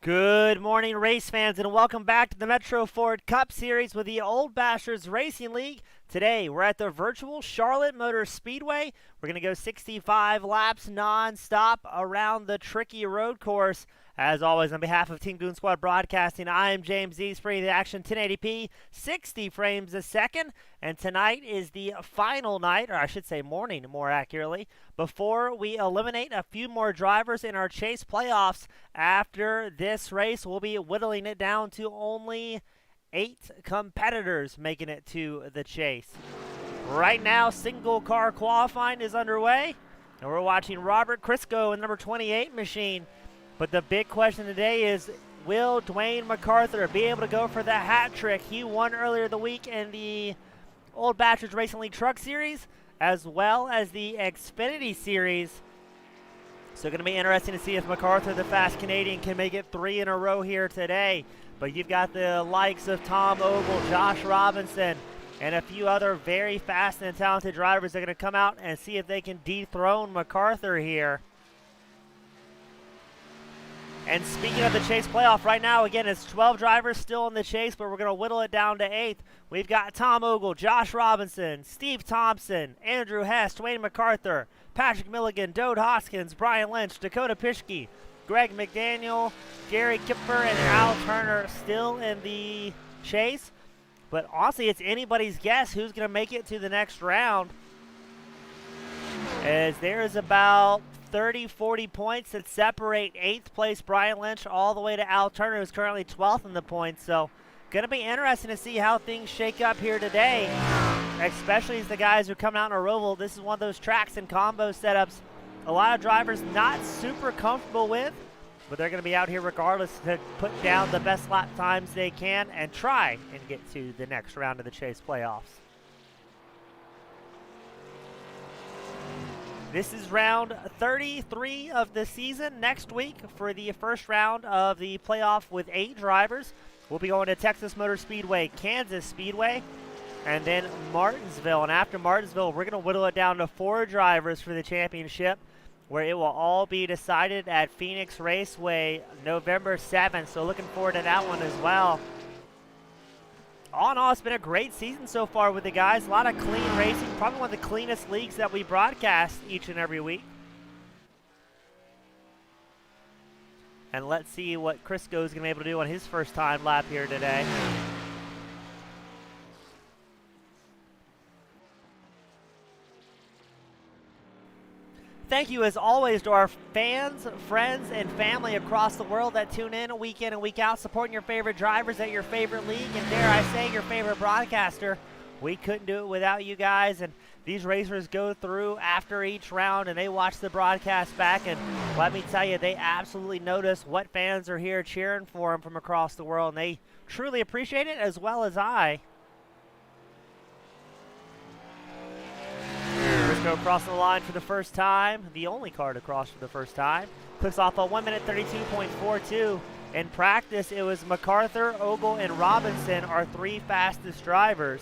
Good morning, race fans, and welcome back to the Metro Ford Cup Series with the Old Bashers Racing League. Today, we're at the virtual Charlotte Motor Speedway. We're going to go 65 laps non-stop around the tricky road course. As always, on behalf of Team Goon Squad Broadcasting, I am James East, bringing the action 1080p, 60 frames a second. And tonight is the final night, or I should say morning more accurately, before we eliminate a few more drivers in our chase playoffs. After this race, we'll be whittling it down to only 8 competitors making it to the chase. Right now, single car qualifying is underway, and we're watching Robert Crisco in number 28 machine. But the big question today is, will Dwayne Mccarthur be able to go for the hat trick? He won earlier the week in the Old Bashers Racing League Truck Series, as well as the Xfinity Series. So going to be interesting to see if Mccarthur, the fast Canadian, can make it 3 in a row here today. But you've got the likes of Tom Ogle, Josh Robinson, and a few other very fast and talented drivers that are going to come out and see if they can dethrone Mccarthur here. And speaking of the chase playoff, right now, again, it's 12 drivers still in the chase, but we're going to whittle it down to 8th. We've got Tom Ogle, Josh Robinson, Steve Thompson, Andrew Hess, Dwayne Mccarthur, Patrick Milligan, Dode Hoskins, Brian Lynch, Dakota Pischke, Greg Mcdaniel, Gary Kipper, and Al Turner still in the chase. But honestly, it's anybody's guess who's going to make it to the next round, as there is about 30-40 points that separate 8th place Brian Lynch all the way to Al Turner, who's currently 12th in the points. So going to be interesting to see how things shake up here today, especially as the guys who come out in a Roval. This is one of those tracks and combo setups a lot of drivers not super comfortable with, but they're going to be out here regardless to put down the best lap times they can and try and get to the next round of the chase playoffs. This is round 33 of the season. Next week, for the first round of the playoff with 8 drivers, we'll be going to Texas Motor Speedway, Kansas Speedway, and then Martinsville. And after Martinsville, we're going to whittle it down to 4 drivers for the championship, where it will all be decided at Phoenix Raceway November 7th. So looking forward to that one as well. All in all, it's been a great season so far with the guys. A lot of clean racing. Probably one of the cleanest leagues that we broadcast each and every week. And let's see what Crisco is going to be able to do on his first time lap here today. Thank you, as always, to our fans, friends, and family across the world that tune in week and week out, supporting your favorite drivers at your favorite league, and dare I say, your favorite broadcaster. We couldn't do it without you guys, and these racers go through after each round, and they watch the broadcast back, and let me tell you, they absolutely notice what fans are here cheering for them from across the world, and they truly appreciate it, as well as I. Crisco crossing the line for the first time, the only car to cross for the first time. Clicks off a 1 minute 32.42. In practice, it was Mccarthur, Ogle, and Robinson, our 3 fastest drivers.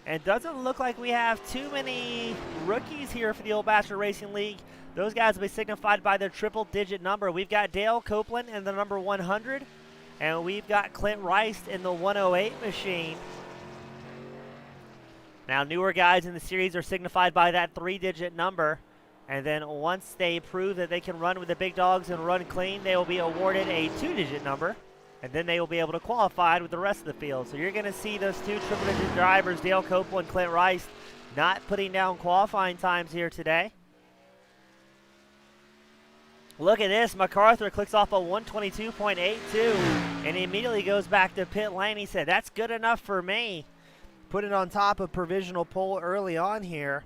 And doesn't look like we have too many rookies here for the Old Bashers Racing League. Those guys will be signified by their triple-digit number. We've got Dale Copeland in the number 100, and we've got Clint Rice in the 108 machine. Now, newer guys in the series are signified by that 3-digit number, and then once they prove that they can run with the big dogs and run clean, they will be awarded a 2-digit number, and then they will be able to qualify with the rest of the field. So you're going to see those 2 triple-digit drivers, Dale Copeland and Clint Rice, not putting down qualifying times here today. Look at this. Mccarthur clicks off a 122.82, and he immediately goes back to pit lane. He said, "That's good enough for me." Put it on top of provisional pole early on here.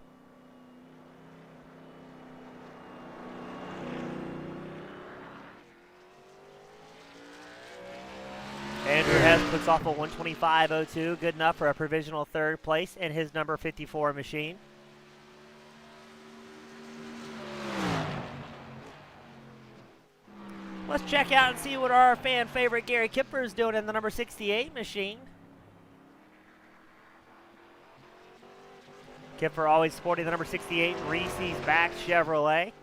Andrew Hess puts off a 125.02, good enough for a provisional 3rd place in his number 54 machine. Let's check out and see what our fan favorite Gary Kipper is doing in the number 68 machine. Kipper always sporting the number 68 Reese's back Chevrolet.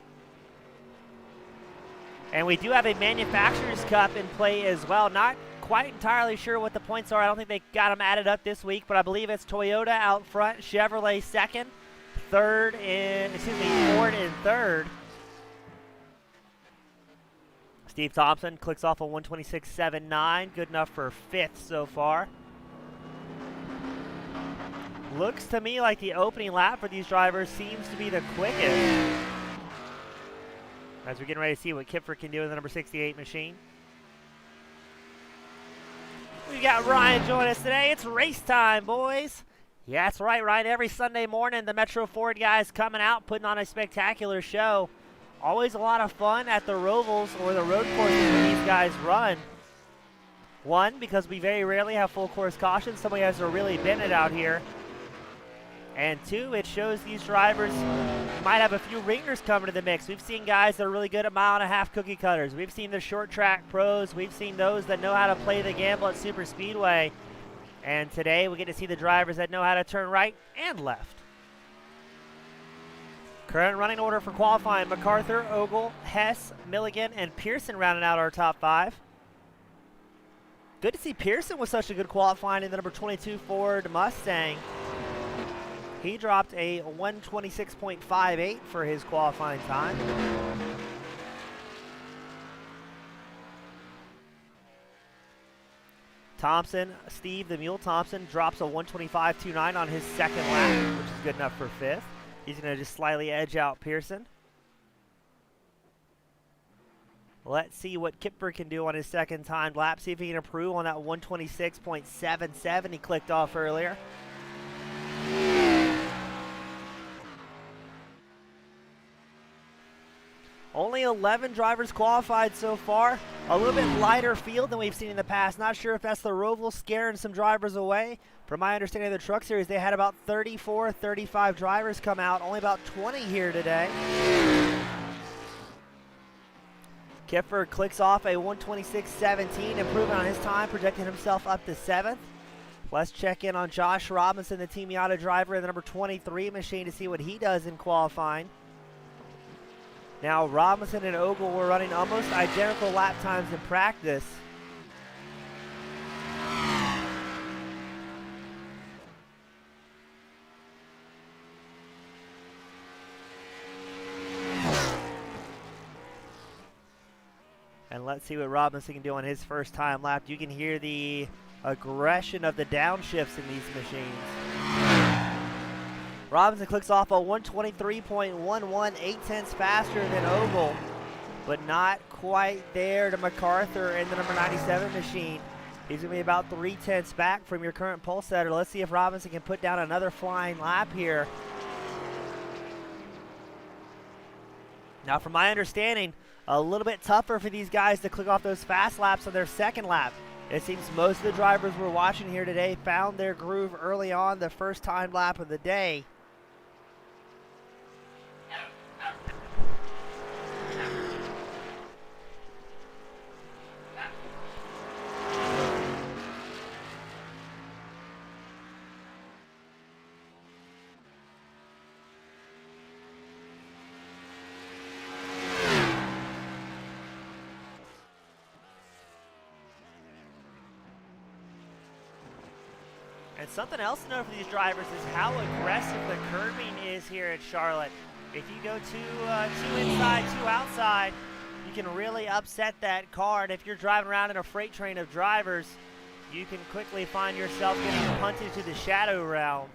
And we do have a Manufacturers Cup in play as well. Not quite entirely sure what the points are. I don't think they got them added up this week, but I believe it's Toyota out front, Chevrolet second, Ford in third. Steve Thompson clicks off a 126.79, good enough for fifth so far. Looks to me like the opening lap for these drivers seems to be the quickest. As we're getting ready to see what Kipfer can do in the number 68 machine. We got Ryan joining us today. It's race time, boys. Yeah, that's right, Ryan. Every Sunday morning, the Metro Ford guys coming out, putting on a spectacular show. Always a lot of fun at the Rovals or the road courses where these guys run. One, because we very rarely have full course cautions. Somebody has to really bend it out here. And two, it shows these drivers might have a few ringers coming to the mix. We've seen guys that are really good at mile-and-a-half cookie cutters. We've seen the short track pros. We've seen those that know how to play the gamble at Super Speedway. And today we get to see the drivers that know how to turn right and left. Current running order for qualifying: McCarthy, Ogle, Hess, Milligan, and Pearson rounding out our top five. Good to see Pearson with such a good qualifying in the number 22 Ford Mustang. He dropped a 126.58 for his qualifying time. Thompson, Steve the Mule Thompson, drops a 125.29 on his second lap, which is good enough for fifth. He's going to just slightly edge out Pearson. Let's see what Kipfer can do on his second timed lap. See if he can improve on that 126.77 he clicked off earlier. Only 11 drivers qualified so far. A little bit lighter field than we've seen in the past. Not sure if that's the Roval scaring some drivers away. From my understanding of the Truck Series, they had about 34, 35 drivers come out. Only about 20 here today. Kipfer clicks off a 126.17, improving on his time, projecting himself up to 7th. Let's check in on Josh Robinson, the Team Yada driver in the number 23 machine, to see what he does in qualifying. Now, Robinson and Ogle were running almost identical lap times in practice. And let's see what Robinson can do on his first time lap. You can hear the aggression of the downshifts in these machines. Robinson clicks off a 123.11, 8/10 faster than Ogle, but not quite there to MacArthur in the number 97 machine. He's going to be about 3/10 back from your current pole setter. Let's see if Robinson can put down another flying lap here. Now, from my understanding, a little bit tougher for these guys to click off those fast laps on their second lap. It seems most of the drivers we're watching here today found their groove early on the first time lap of the day. And something else to know for these drivers is how aggressive the curbing is here at Charlotte. If you go two inside, two outside, you can really upset that car. And if you're driving around in a freight train of drivers, you can quickly find yourself getting punted to the shadow realm.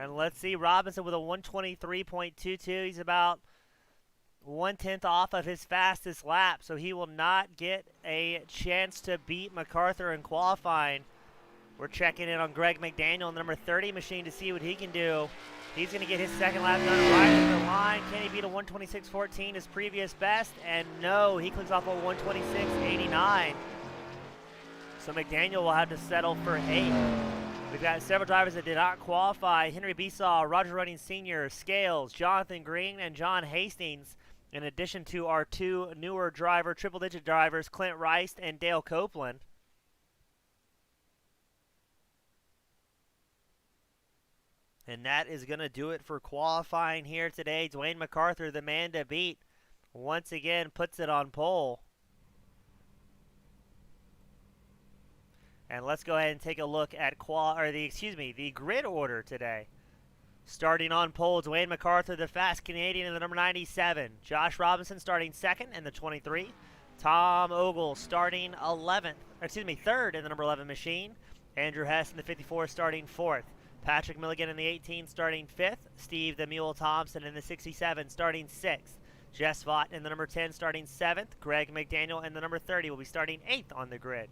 And let's see, Robinson with a 123.22. He's about 1/10 off of his fastest lap, so he will not get a chance to beat MacArthur in qualifying. We're checking in on Greg Mcdaniel in the number 30 machine to see what he can do. He's going to get his second lap done right at the line. Can he beat a 126.14, his previous best? And no, he clicks off a 126.89. So Mcdaniel will have to settle for 8th. We've got several drivers that did not qualify. Henry Besaw, Roger Running Sr., Scales, Jonathan Green, and John Hastings, in addition to our two newer triple-digit drivers, Clint Rice and Dale Copeland. And that is going to do it for qualifying here today. Dwayne Mccarthur, the man to beat, once again puts it on pole. And let's go ahead and take a look at the grid order today. Starting on pole, Dwayne Mccarthur, the fast Canadian, in the number 97. Josh Robinson starting second in the 23. Tom Ogle starting third in the number 11 machine. Andrew Hess in the 54 starting fourth. Patrick Milligan in the 18 starting fifth. Steve the Mule Thompson in the 67 starting sixth. Jess Vaught in the number 10 starting seventh. Greg McDaniel in the number 30 will be starting eighth on the grid.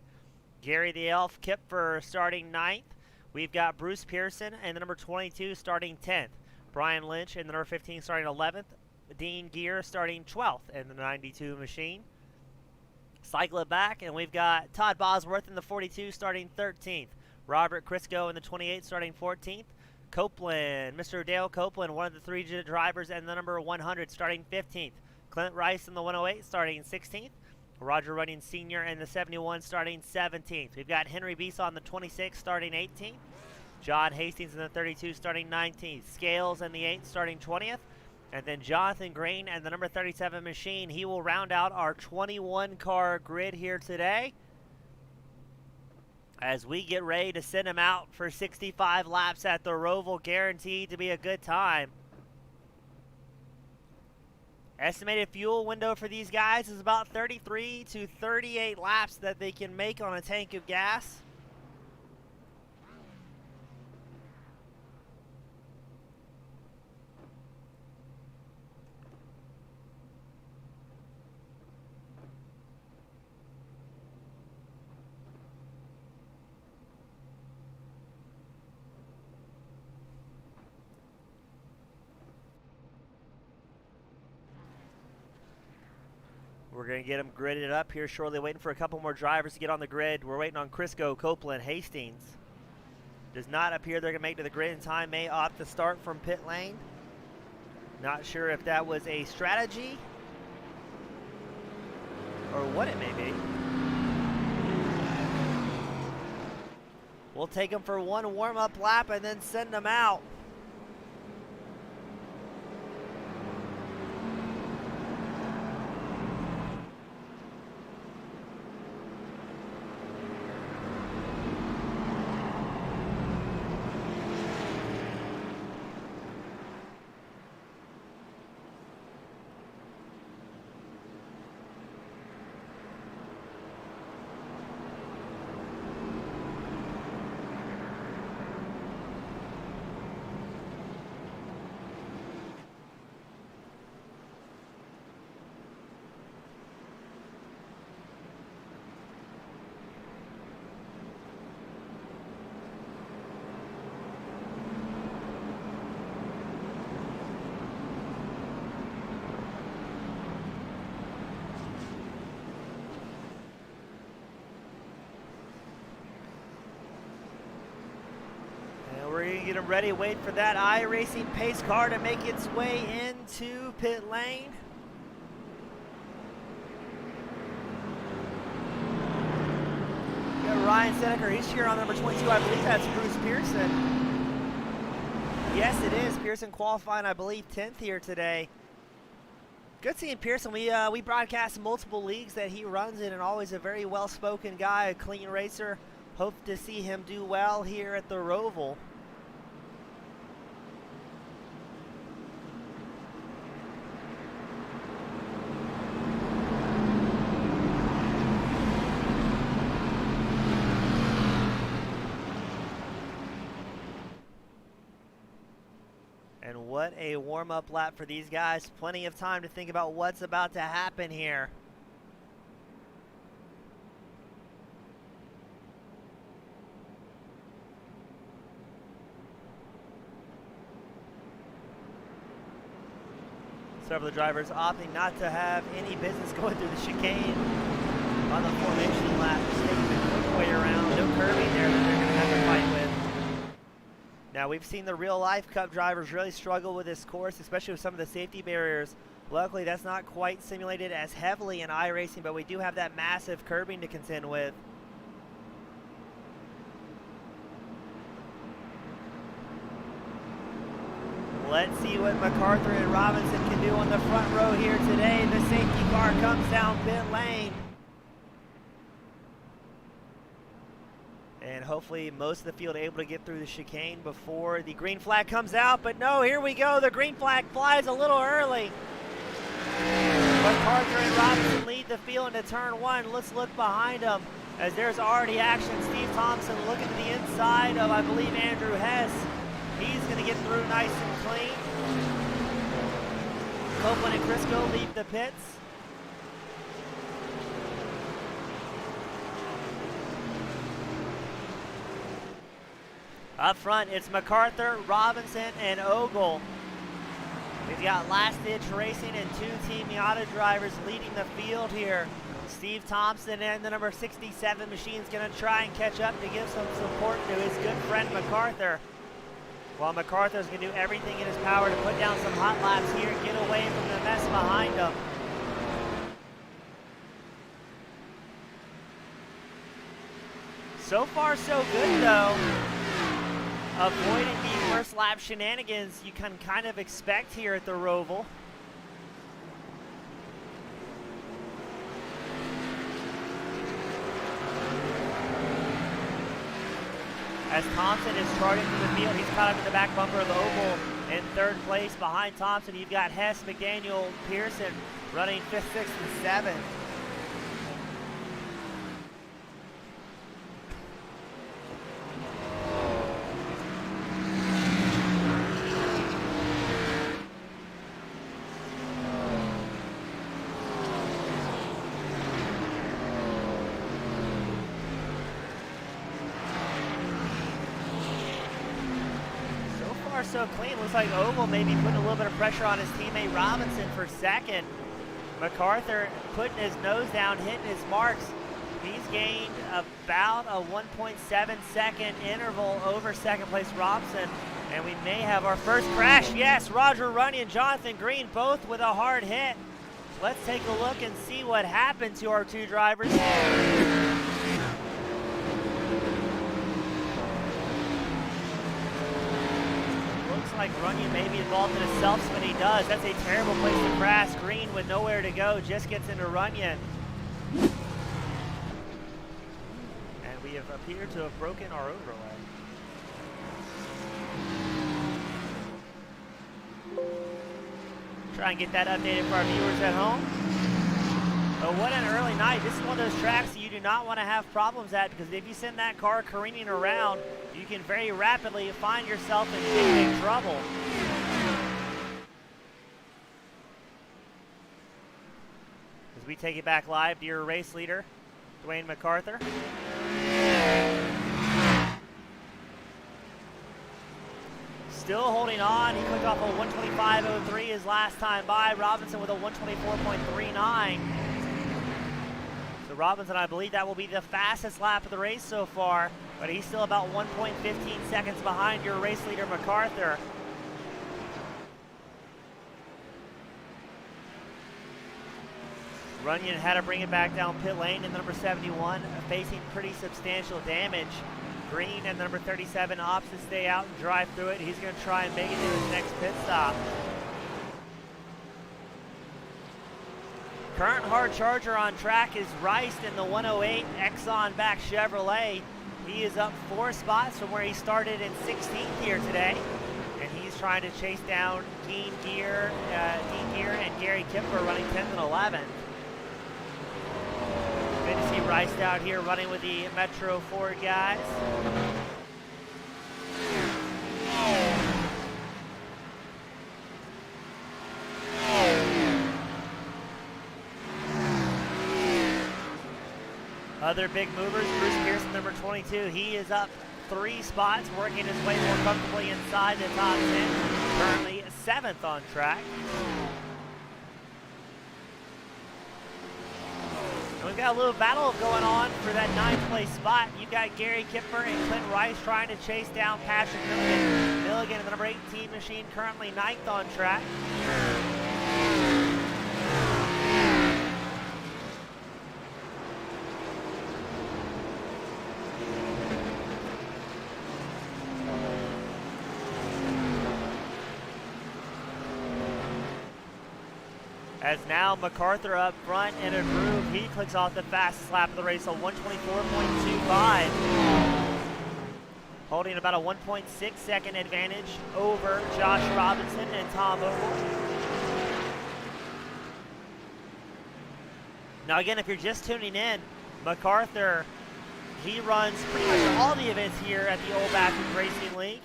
Gary the Elf Kipfer starting ninth. We've got Bruce Pearson in the number 22 starting 10th. Brian Lynch in the number 15 starting 11th. Dean Gear starting 12th in the 92 machine. Cycle it back, and we've got Todd Bosworth in the 42 starting 13th. Robert Crisco in the 28 starting 14th. Copeland, Mr. Dale Copeland, one of the three drivers, and the number 100 starting 15th. Clint Rice in the 108 starting 16th. Roger Running Sr. in the 71 starting 17th. We've got Henry Besaw in the 26 starting 18th. John Hastings in the 32 starting 19th. Scales in the 8 starting 20th. And then Jonathan Green and the number 37 machine. He will round out our 21 car grid here today as we get ready to send him out for 65 laps at the Roval, guaranteed to be a good time. Estimated fuel window for these guys is about 33 to 38 laps that they can make on a tank of gas. We're going to get them gridded up here shortly, waiting for a couple more drivers to get on the grid. We're waiting on Crisco, Copeland, Hastings. Does not appear they're going to make it to the grid in time. May opt to start from pit lane. Not sure if that was a strategy or what it may be. We'll take them for one warm-up lap and then send them out. We're going to get them ready, wait for that iRacing pace car to make its way into pit lane. We got Ryan Seneker, he's here on number 22, I believe that's Bruce Pearson. Yes, it is. Pearson qualifying, I believe, 10th here today. Good seeing Pearson. We broadcast multiple leagues that he runs in, and always a very well-spoken guy, a clean racer. Hope to see him do well here at the Roval. And what a warm-up lap for these guys. Plenty of time to think about what's about to happen here. Several of the drivers opting not to have any business going through the chicane on the formation lap. Just taking the quick way around. No curving there that they're going to have to fight with. Now, we've seen the real-life Cup drivers really struggle with this course, especially with some of the safety barriers. Luckily, that's not quite simulated as heavily in iRacing, but we do have that massive curbing to contend with. Let's see what McCarthy and Robinson can do on the front row here today. The safety car comes down pit lane. And hopefully most of the field able to get through the chicane before the green flag comes out. But no, here we go. The green flag flies a little early. McCarthy and Robinson lead the field into turn one. Let's look behind them as there's already action. Steve Thompson looking to the inside of, I believe, Andrew Hess. He's going to get through nice and clean. Copeland and Crisco leave the pits. Up front, it's McCarthy, Robinson, and Ogle. We've got Last Ditch Racing and two Team Miata drivers leading the field here. Steve Thompson and the number 67 machine is going to try and catch up to give some support to his good friend McCarthy. While McCarthy is going to do everything in his power to put down some hot laps here and get away from the mess behind him. So far, so good, though. Avoiding the first lap shenanigans you can kind of expect here at the Roval. As Thompson is charging through the field, he's caught up in the back bumper of the oval in third place. Behind Thompson, you've got Hess, McDaniel, Pearson running 5th, 6th, and 7th. So clean. Looks like Ogle maybe putting a little bit of pressure on his teammate Robinson for second. McCarthy putting his nose down, hitting his marks. He's gained about a 1.7 second interval over second place Robinson. And we may have our first crash. Yes, Roger Runyon and Jonathan Green both with a hard hit. Let's take a look and see what happened to our two drivers. Like Runyon may be involved in a self-spin. He does. That's a terrible place to crash. Green with nowhere to go just gets into Runyon. And we have appeared to have broken our overlay. Try and get that updated for our viewers at home. But what an early night. This is one of those tracks that you do not want to have problems at, because if you send that car careening around, you can very rapidly find yourself in big trouble. As we take it back live to your race leader, Dwayne Mccarthur. Still holding on. He clicked off a 125.03 his last time by. Robinson with a 124.39. So Robinson, I believe that will be the fastest lap of the race so far, but he's still about 1.15 seconds behind your race leader, McCarthy. Runyon had to bring it back down pit lane in the number 71, facing pretty substantial damage. Green and the number 37 opts to stay out and drive through it. He's going to try and make it to his next pit stop. Current hard charger on track is Rice in the 108 Exxon back Chevrolet. He is up 4 spots from where he started in 16th here today. And he's trying to chase down Dean Gear and Gary Kipper running 10th and 11th. Good to see Rice out here running with the Metro Ford guys. Other big movers, Bruce Pearson, number 22. He is up 3 spots, working his way more comfortably inside the top 10. Currently 7th on track. And we we got a little battle going on for that 9th place spot. You got Gary Kipper and Clint Rice trying to chase down Patrick Milligan. Milligan, the number 18 machine, currently 9th on track. As now McCarther up front in a groove, he clicks off the fastest lap of the race on 124.25. Holding about a 1.6 second advantage over Josh Robinson and Tom Ogle. Now again, if you're just tuning in, McCarther, he runs pretty much all the events here at the Old Bashers Racing League.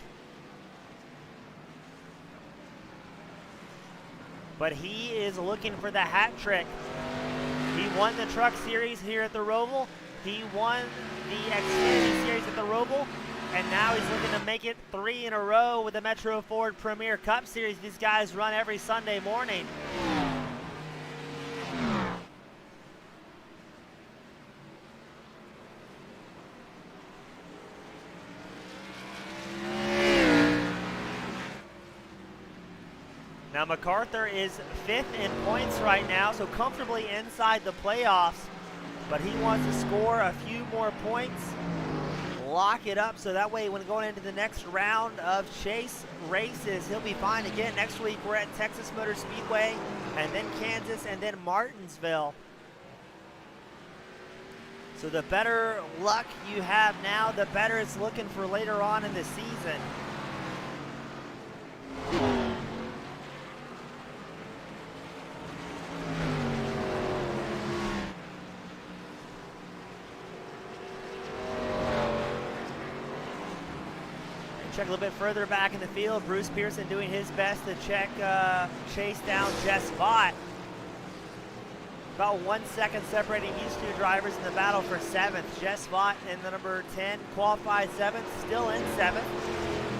But he is looking for the hat trick. He won the Truck Series here at the Roval. He won the Xfinity Series at the Roval. And now he's looking to make it 3 in a row with the Metro Ford Premier Cup Series. These guys run every Sunday morning. Now McCarther is 5th in points right now, so comfortably inside the playoffs, but he wants to score a few more points, lock it up, so that way when going into the next round of chase races, he'll be fine. Again, next week we're at Texas Motor Speedway, and then Kansas, and then Martinsville. So the better luck you have now, the better it's looking for later on in the season. Check a little bit further back in the field. Bruce Pearson doing his best to chase down Jess Vaught. About 1 second separating these two drivers in the battle for 7th. Jess Vaught in the number 10, qualified 7th, still in 7th.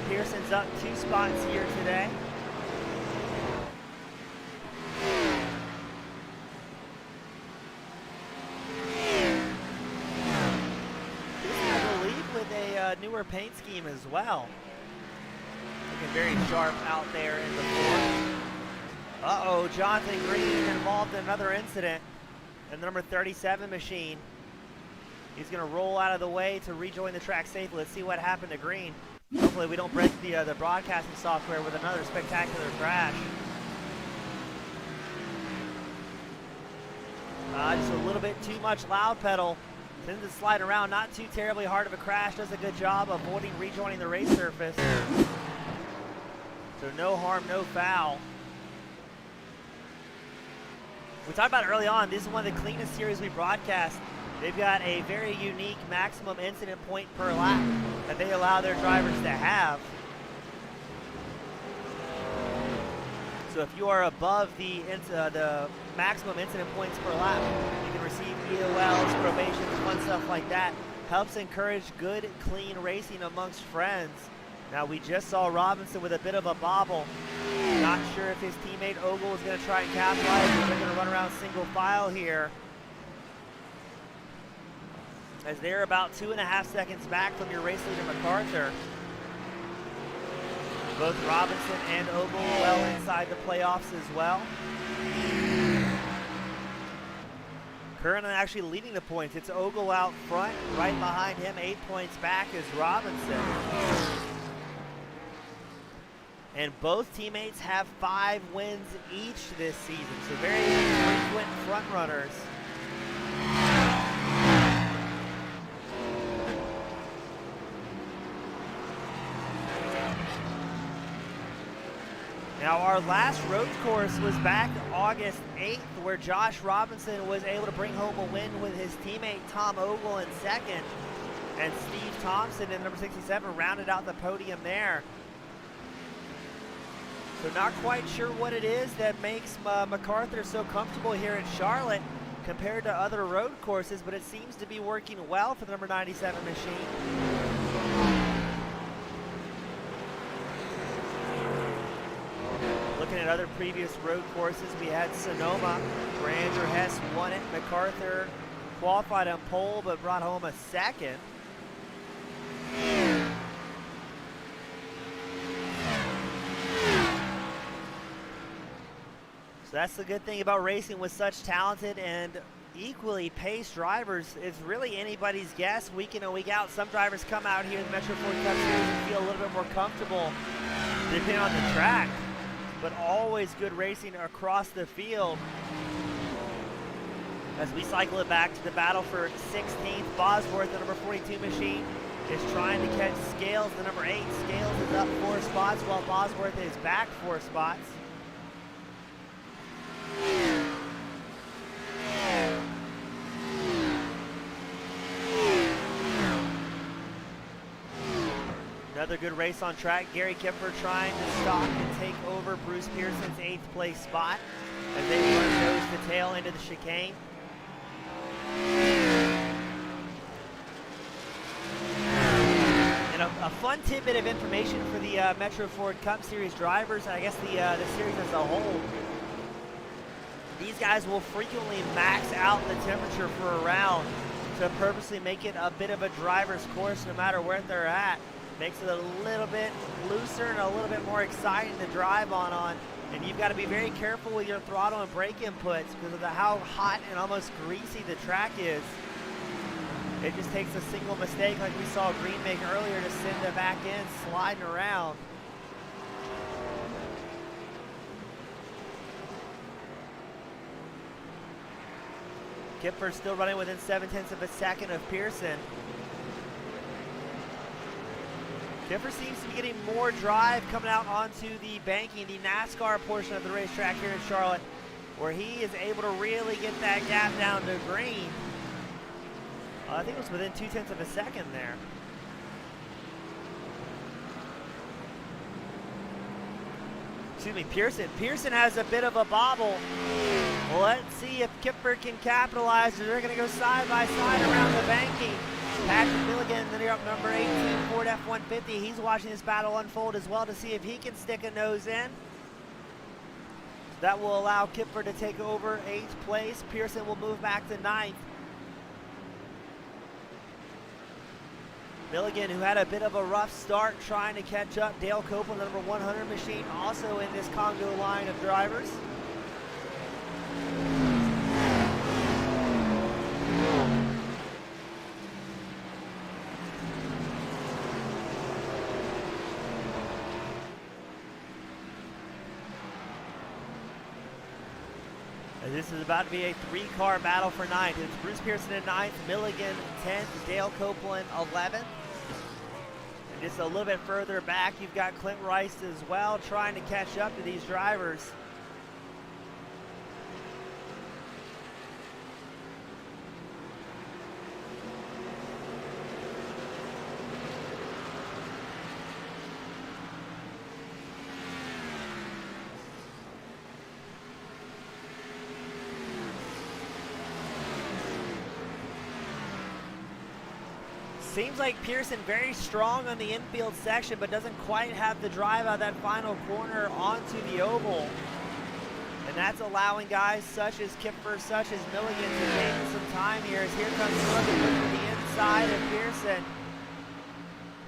Pearson's up 2 spots here today. I believe with a newer paint scheme as well. Looking very sharp out there in the fourth. Uh-oh, Jonathan Green involved in another incident in the number 37 machine. He's going to roll out of the way to rejoin the track safely. Let's see what happened to Green. Hopefully we don't break the broadcasting software with another spectacular crash. Just a little bit too much loud pedal. Tends to slide around, not too terribly hard of a crash. Does a good job avoiding rejoining the race surface. So no harm, no foul. We talked about it early on, this is one of the cleanest series we broadcast. They've got a very unique maximum incident point per lap that they allow their drivers to have. So if you are above the maximum incident points per lap, you can receive EOLs, probations, fun stuff like that. Helps encourage good, clean racing amongst friends. Now we just saw Robinson with a bit of a bobble. Not sure if his teammate Ogle is going to try and capitalize, or they're going to run around single file here. As they're about 2.5 seconds back from your race leader McCarther. Both Robinson and Ogle well inside the playoffs as well. Currently actually leading the points. It's Ogle out front. Right behind him, 8 points back, is Robinson. And both teammates have 5 wins each this season, so very frequent front runners. Now our last road course was back August 8th, where Josh Robinson was able to bring home a win with his teammate Tom Ogle in 2nd, and Steve Thompson in number 67 rounded out the podium there. So not quite sure what it is that makes McCarther so comfortable here in Charlotte compared to other road courses, but it seems to be working well for the number 97 machine. Looking at other previous road courses, we had Sonoma, where Andrew Hess won it. McCarther qualified on pole but brought home a second. So that's the good thing about racing with such talented and equally paced drivers. It's really anybody's guess week in and week out. Some drivers come out here in the Metro Ford Cup Series and feel a little bit more comfortable depending on the track, but always good racing across the field. As we cycle it back to the battle for 16th, Bosworth, the number 42 machine, is trying to catch Scales, the number 8. Scales is up 4 spots while Bosworth is back 4 spots. Another good race on track. Gary Kipfer trying to stop and take over Bruce Pearson's 8th place spot as they run nose to tail into the chicane. And a fun tidbit of information for the Metro Ford Cup Series drivers, I guess the series as a whole. These guys will frequently max out the temperature for a round to purposely make it a bit of a driver's course no matter where they're at. Makes it a little bit looser and a little bit more exciting to drive on. And you've got to be very careful with your throttle and brake inputs because of how hot and almost greasy the track is. It just takes a single mistake like we saw Green make earlier to send it back in, sliding around. Kipfer's still running within 0.7 of a second of Pearson. Kipfer seems to be getting more drive coming out onto the banking, the NASCAR portion of the racetrack here in Charlotte, where he is able to really get that gap down to green. I think it was within 0.2 of a second there. Excuse me, Pearson. Pearson has a bit of a bobble. Well, let's see if Kipfer can capitalize. They're going to go side by side around the banking. Patrick Milligan, the number 18 Ford F-150. He's watching this battle unfold as well to see if he can stick a nose in. That will allow Kipfer to take over 8th place. Pearson will move back to 9th. Milligan, who had a bit of a rough start trying to catch up. Dale Copeland, the number 100 machine, also in this Congo line of drivers. This is about to be a 3-car battle for 9th. It's Bruce Pearson in 9th, Milligan 10th, Dale Copeland 11th. And just a little bit further back, you've got Clint Rice as well trying to catch up to these drivers. Seems like Pearson very strong on the infield section, but doesn't quite have the drive out of that final corner onto the oval. And that's allowing guys such as Kipfer, such as Milligan to gain some time here. As here comes Milligan to the inside of Pearson.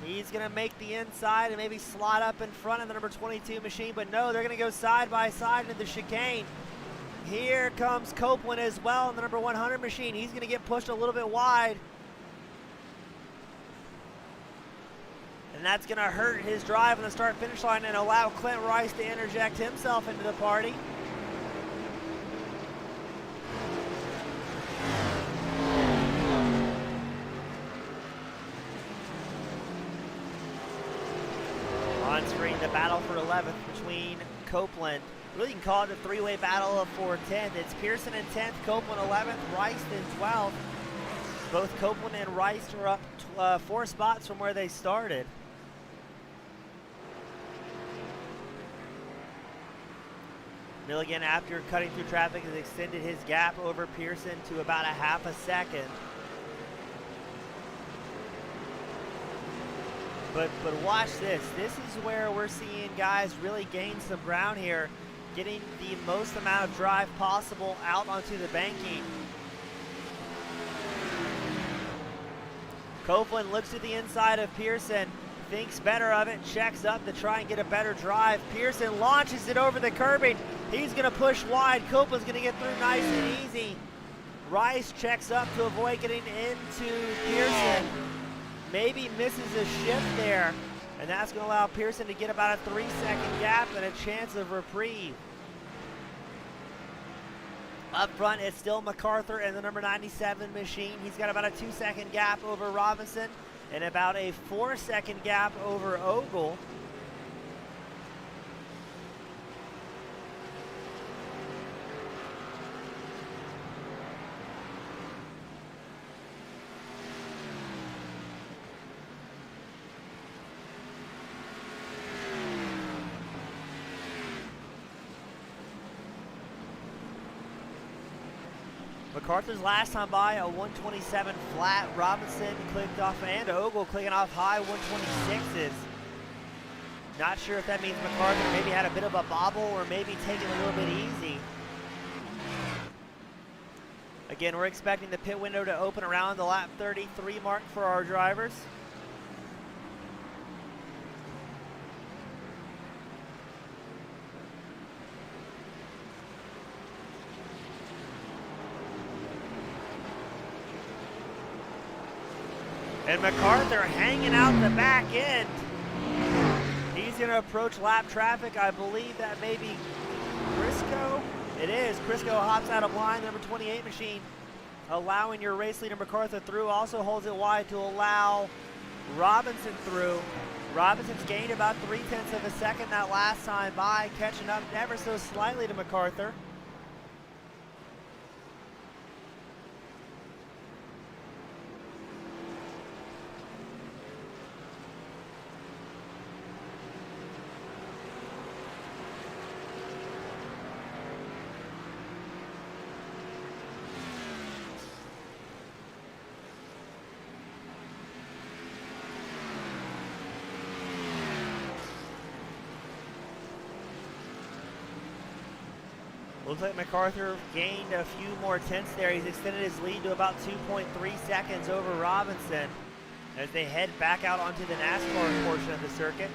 He's going to make the inside and maybe slot up in front of the number 22 machine, but no, they're going to go side by side into the chicane. Here comes Copeland as well in the number 100 machine. He's going to get pushed a little bit wide. And that's going to hurt his drive on the start-finish line and allow Clint Rice to interject himself into the party. On screen, the battle for 11th between Copeland. Really, you can call it a 3-way battle for 10th. It's Pearson in 10th, Copeland 11th, Rice in 12th. Both Copeland and Rice are up 4 spots from where they started. Milligan, after cutting through traffic, has extended his gap over Pearson to about a half a second. But watch this. This is where we're seeing guys really gain some ground here, getting the most amount of drive possible out onto the banking. Copeland looks to the inside of Pearson, thinks better of it, checks up to try and get a better drive. Pearson launches it over the curbing. He's going to push wide. Copeland's going to get through nice and easy. Rice checks up to avoid getting into Pearson. Maybe misses a shift there, and that's going to allow Pearson to get about a 3-second gap and a chance of reprieve. Up front, it's still McCarthy and the number 97 machine. He's got about a 2-second gap over Robinson and about a 4-second gap over Ogle. McCarthy's last time by a 127 flat. Robinson clicked off, and Ogle clicking off high 126s. Not sure if that means McCarthy maybe had a bit of a bobble or maybe taking a little bit easy. Again, we're expecting the pit window to open around the lap 33 mark for our drivers. And McCarthy hanging out the back end. He's going to approach lap traffic. I believe that may be Crisco. It is. Crisco hops out of line, number 28 machine, allowing your race leader McCarthy through. Also holds it wide to allow Robinson through. Robinson's gained about 0.3 of a second that last time by, catching up ever so slightly to McCarthy. Looks like McCarthy gained a few more tenths there. He's extended his lead to about 2.3 seconds over Robinson as they head back out onto the NASCAR portion of the circuit.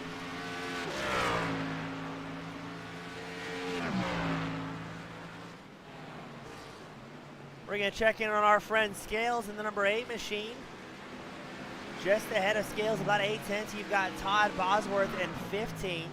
We're going to check in on our friend Scales in the number 8 machine. Just ahead of Scales, about 8 tenths, you've got Todd Bosworth in 15.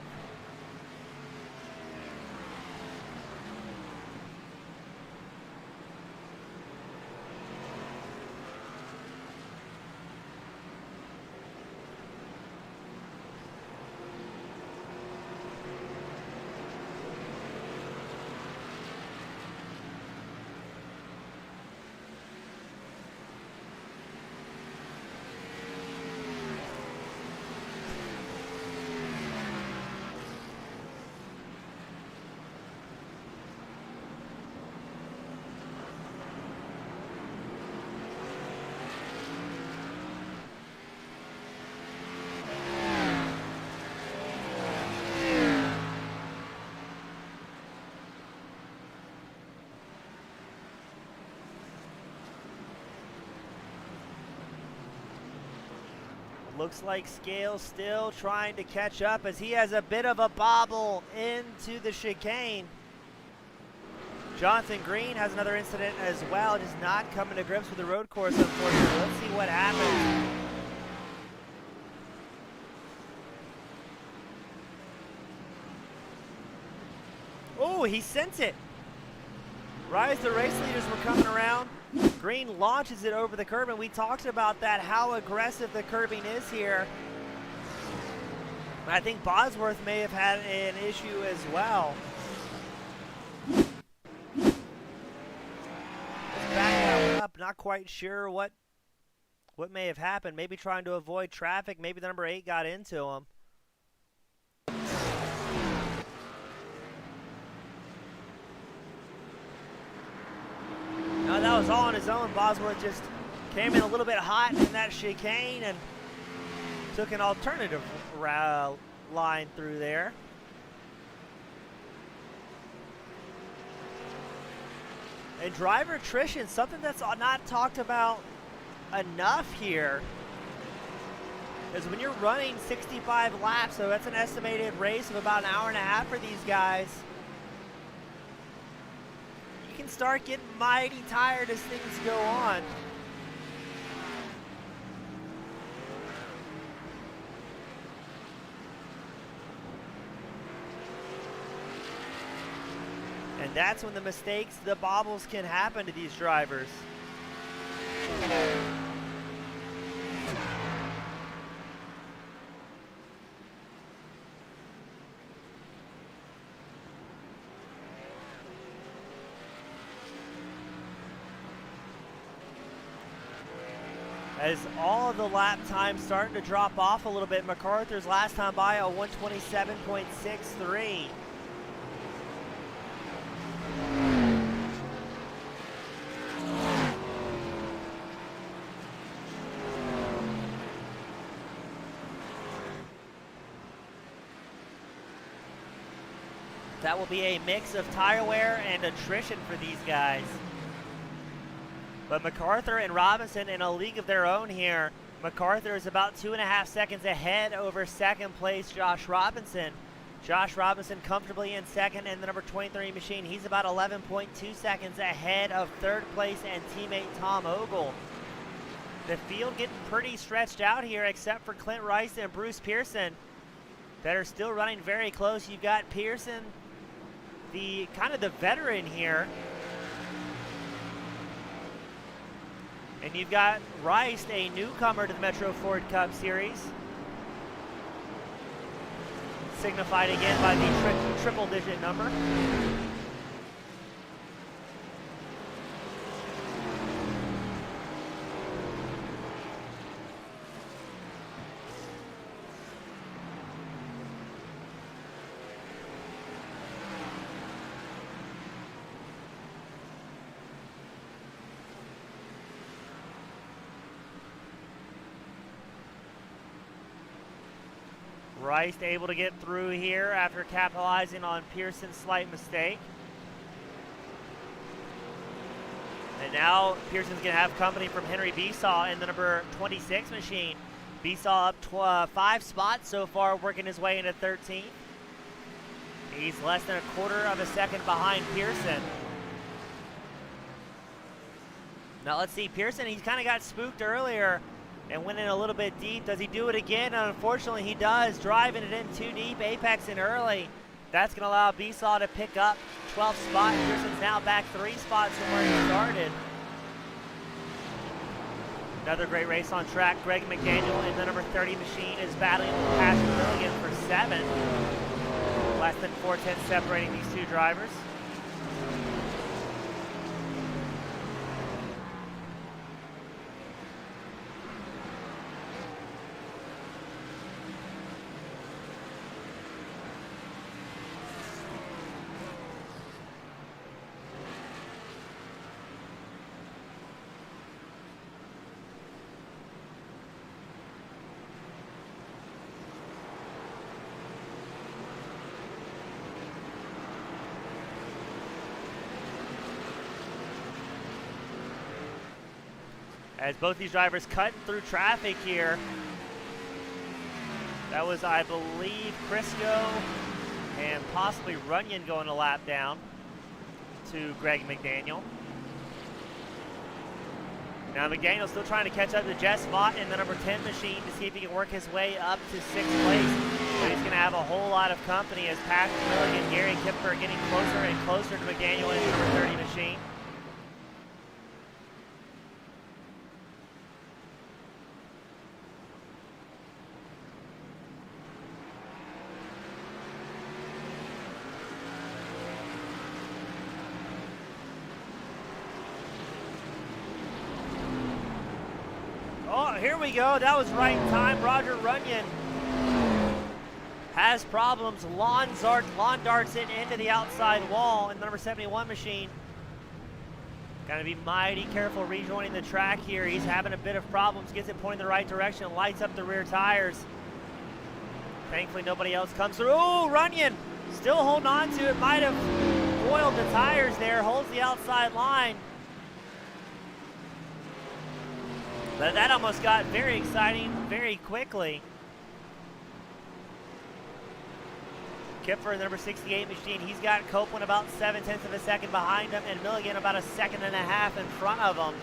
Looks like Scales still trying to catch up as he has a bit of a bobble into the chicane. Jonathan Green has another incident as well, just not coming to grips with the road course, unfortunately. Let's see what happens. Oh, he sent it. Right as the race leaders were coming around, Green launches it over the curb, and we talked about that, how aggressive the curbing is here. I think Bosworth may have had an issue as well. Let's back that one up. Not quite sure what may have happened. Maybe trying to avoid traffic. Maybe the number 8 got into him. No, that was all on his own. Bosworth just came in a little bit hot in that chicane and took an alternative line through there. And driver attrition, something that's not talked about enough here. Because when you're running 65 laps, so that's an estimated race of about an hour and a half for these guys, you can start getting mighty tired as things go on. And that's when the mistakes, the bobbles can happen to these drivers. As all of the lap times starting to drop off a little bit. McArthur's last time by a 127.63. That will be a mix of tire wear and attrition for these guys. But McArthur and Robinson in a league of their own here. McArthur is about 2.5 seconds ahead over second place Josh Robinson. Josh Robinson comfortably in second in the number 23 machine. He's about 11.2 seconds ahead of third place and teammate Tom Ogle. The field getting pretty stretched out here except for Clint Rice and Bruce Pearson that are still running very close. You've got Pearson, the kind of the veteran here. And you've got Rice, a newcomer to the Metro Ford Cup Series. Signified again by the triple-digit number. Rice able to get through here after capitalizing on Pearson's slight mistake. And now Pearson's going to have company from Henry Besaw in the number 26 machine. Besaw up 5 spots so far, working his way into 13th. He's less than 1/4 of a second behind Pearson. Now let's see, Pearson, he's kind of got spooked earlier and went in a little bit deep. Does he do it again? And unfortunately, he does, driving it in too deep, apexing early. That's going to allow Besaw to pick up 12th spot. Pearson's now back 3 spots from where he started. Another great race on track. Greg McDaniel in the number 30 machine is battling with Patrick Milligan for 7th. Less than 4/10 separating these two drivers. As both these drivers cutting through traffic here. That was, I believe, Crisco and possibly Runyon going a lap down to Greg McDaniel. Now McDaniel's still trying to catch up to Jess Vaught in the number 10 machine to see if he can work his way up to 6th place. But he's going to have a whole lot of company as Patrick Milligan, Gary Kipper getting closer and closer to McDaniel in the number 30 machine. Oh, here we go. That was right in time. Roger Runyon has problems. Lawn darts it into the outside wall in the number 71 machine. Got to be mighty careful rejoining the track here. He's having a bit of problems. Gets it pointing the right direction. Lights up the rear tires. Thankfully, nobody else comes through. Oh, Runyon still holding on to it. Might have foiled the tires there. Holds the outside line. But that almost got very exciting very quickly. Kipfer, the number 68 machine, he's got Copeland about 7/10 of a second behind him, and Milligan about a second and a half in front of him.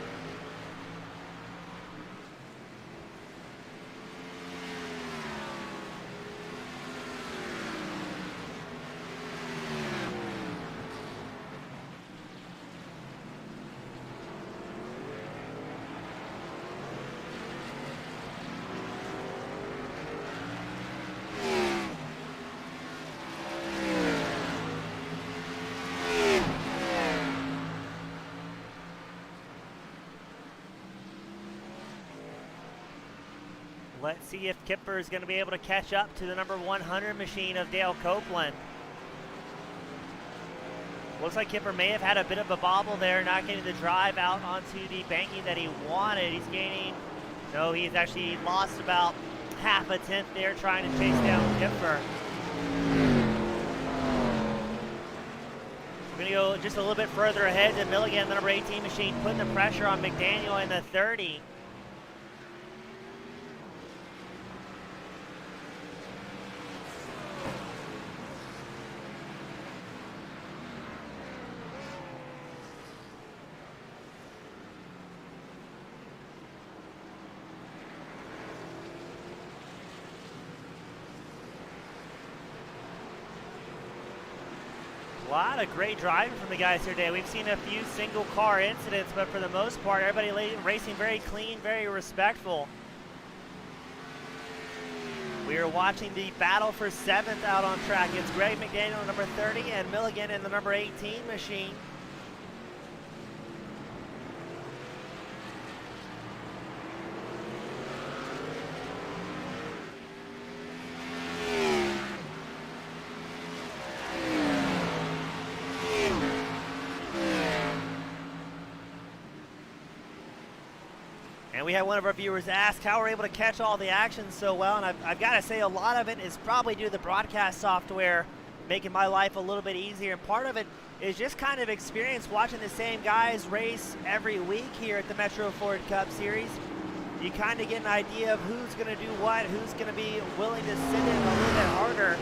Let's see if Kipfer is going to be able to catch up to the number 100 machine of Dale Copeland. Looks like Kipfer may have had a bit of a bobble there, not getting the drive out onto the banking that he wanted. He's gaining, no, he's actually lost about half a tenth there trying to chase down Kipfer. We're going to go just a little bit further ahead to Milligan, the number 18 machine, putting the pressure on Mcdaniel in the 30. A lot of great driving from the guys here today. We've seen a few single car incidents, but for the most part, everybody racing very clean, very respectful. We are watching the battle for 7th out on track. It's Greg Mcdaniel, number 30, and Milligan in the number 18 machine. And we had one of our viewers ask how we're able to catch all the action so well, and I've got to say a lot of it is probably due to the broadcast software making my life a little bit easier, and part of it is just kind of experience watching the same guys race every week here at the Metro Ford Cup Series. You kind of get an idea of who's going to do what, who's going to be willing to sit in a little bit harder.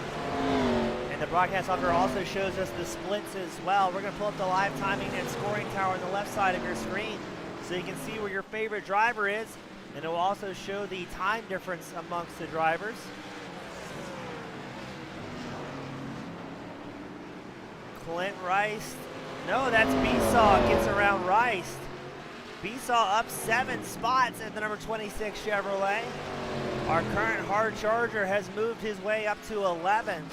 And the broadcast software also shows us the splits as well. We're going to pull up the live timing and scoring tower on the left side of your screen, so you can see where your favorite driver is, and it will also show the time difference amongst the drivers. Clint Rice, no, that's Besaw, gets around Rice. Besaw up 7 spots at the number 26 Chevrolet. Our current hard charger has moved his way up to 11th.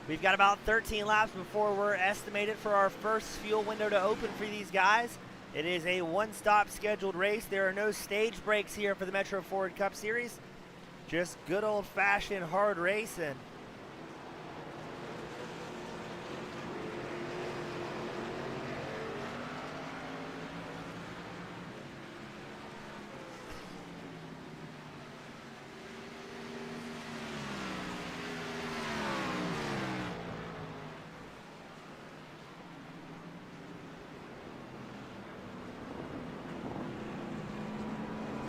We've got about 13 laps before we're estimated for our first fuel window to open for these guys. It is a one-stop scheduled race. There are no stage breaks here for the Metro Ford Cup Series. Just good old-fashioned hard racing.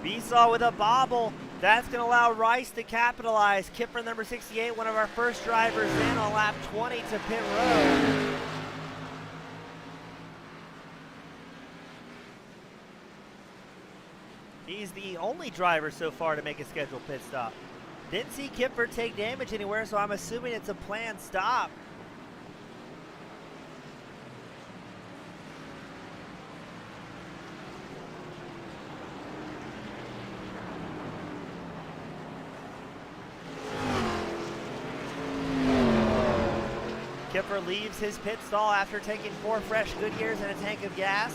Besaw with a bobble. That's going to allow Rice to capitalize. Kipper, number 68, one of our first drivers in on lap 20 to pit road. He's the only driver so far to make a scheduled pit stop. Didn't see Kipper take damage anywhere, so I'm assuming it's a planned stop. Kipper leaves his pit stall after taking 4 fresh Goodyears and a tank of gas.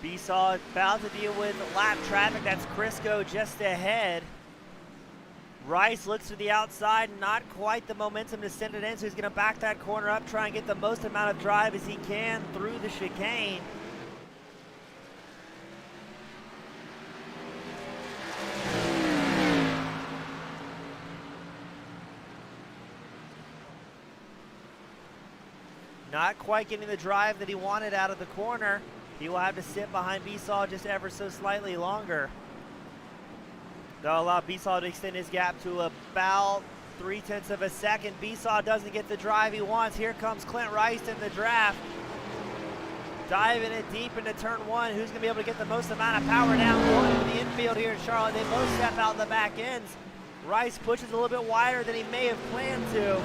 Besaw about to deal with lap traffic. That's Crisco just ahead. Rice looks to the outside, not quite the momentum to send it in, so he's going to back that corner up, try and get the most amount of drive as he can through the chicane. Not quite getting the drive that he wanted out of the corner. He will have to sit behind Besaw just ever so slightly longer. They'll allow Besaw to extend his gap to about 0.3 of a second. Besaw doesn't get the drive he wants. Here comes Clint Rice in the draft. Diving it deep into turn one. Who's going to be able to get the most amount of power down going to the infield here in Charlotte? They both step out in the back ends. Rice pushes a little bit wider than he may have planned to.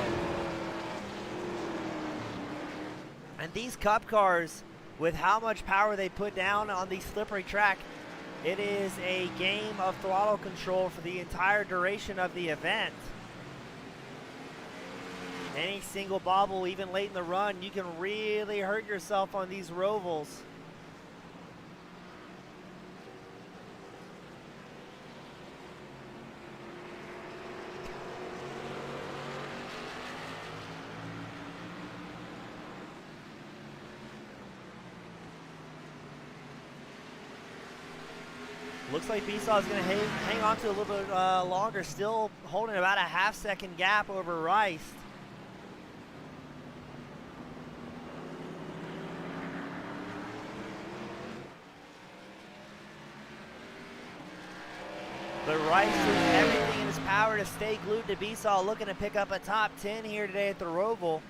And these Cup cars, with how much power they put down on the slippery track, it is a game of throttle control for the entire duration of the event. Any single bobble, even late in the run, you can really hurt yourself on these Rovals. Looks like Besaw is going to hang on to a little bit longer, still holding about a half-second gap over Rice. But Rice doing everything in his power to stay glued to Besaw, looking to pick up a top 10 here today at the Roval.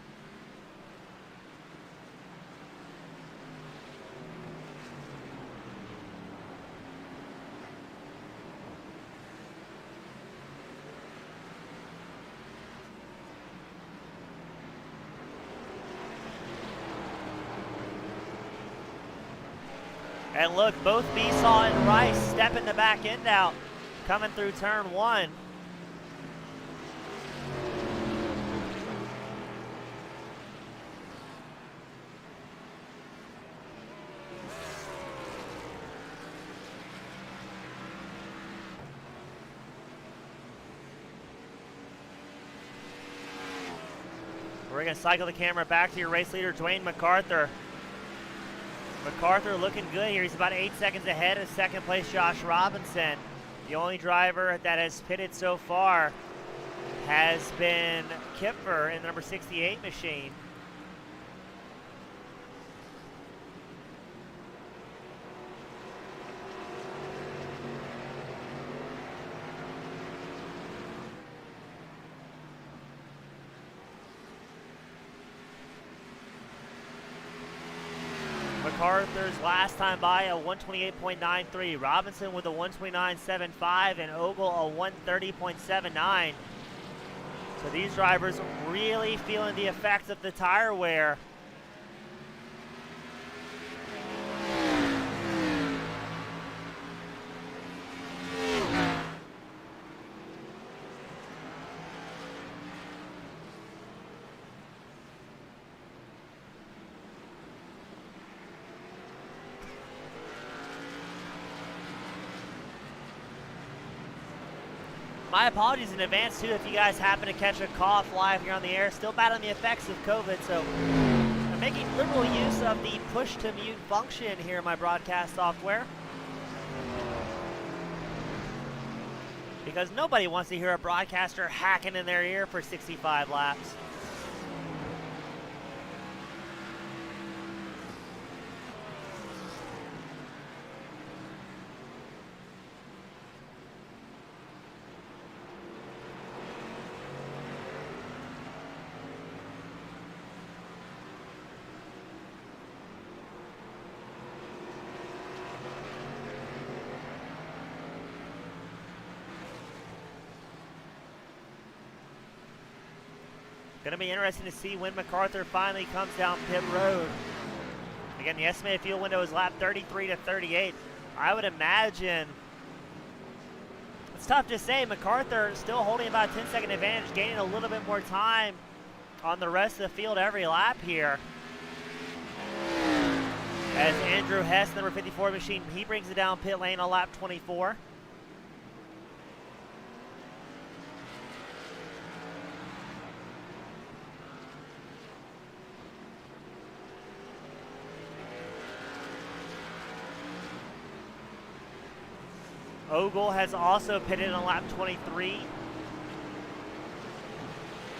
And look, both Besaw and Rice stepping the back end out, coming through turn one. We're going to cycle the camera back to your race leader, Dwayne Mccarthur. Mccarthur looking good here. He's about 8 seconds ahead of second place Josh Robinson. The only driver that has pitted so far has been Kipfer in the number 68 machine. McArthur's last time by a 128.93. Robinson with a 129.75 and Ogle a 130.79. So these drivers really feeling the effects of the tire wear. My apologies in advance, too, if you guys happen to catch a cough live here on the air. Still battling the effects of COVID, so I'm making liberal use of the push-to-mute function here in my broadcast software. Because nobody wants to hear a broadcaster hacking in their ear for 65 laps. Going to be interesting to see when McArthur finally comes down pit road. Again, the estimated fuel window is lap 33 to 38. I would imagine, it's tough to say, McArthur still holding about a 10-second advantage, gaining a little bit more time on the rest of the field every lap here. As Andrew Hess, number 54 machine, he brings it down pit lane on lap 24. Ogle has also pitted on lap 23.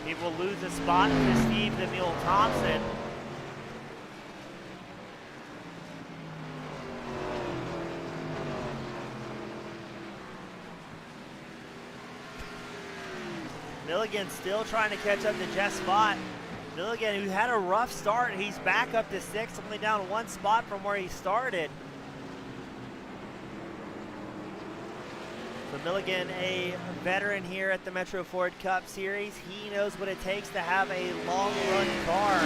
He will lose a spot to Steve the Mule Thompson. Milligan still trying to catch up to Jeff Spot. Milligan, who had a rough start, he's back up to 6th, only down 1 spot from where he started. So Milligan, a veteran here at the Metro Ford Cup Series, he knows what it takes to have a long run car.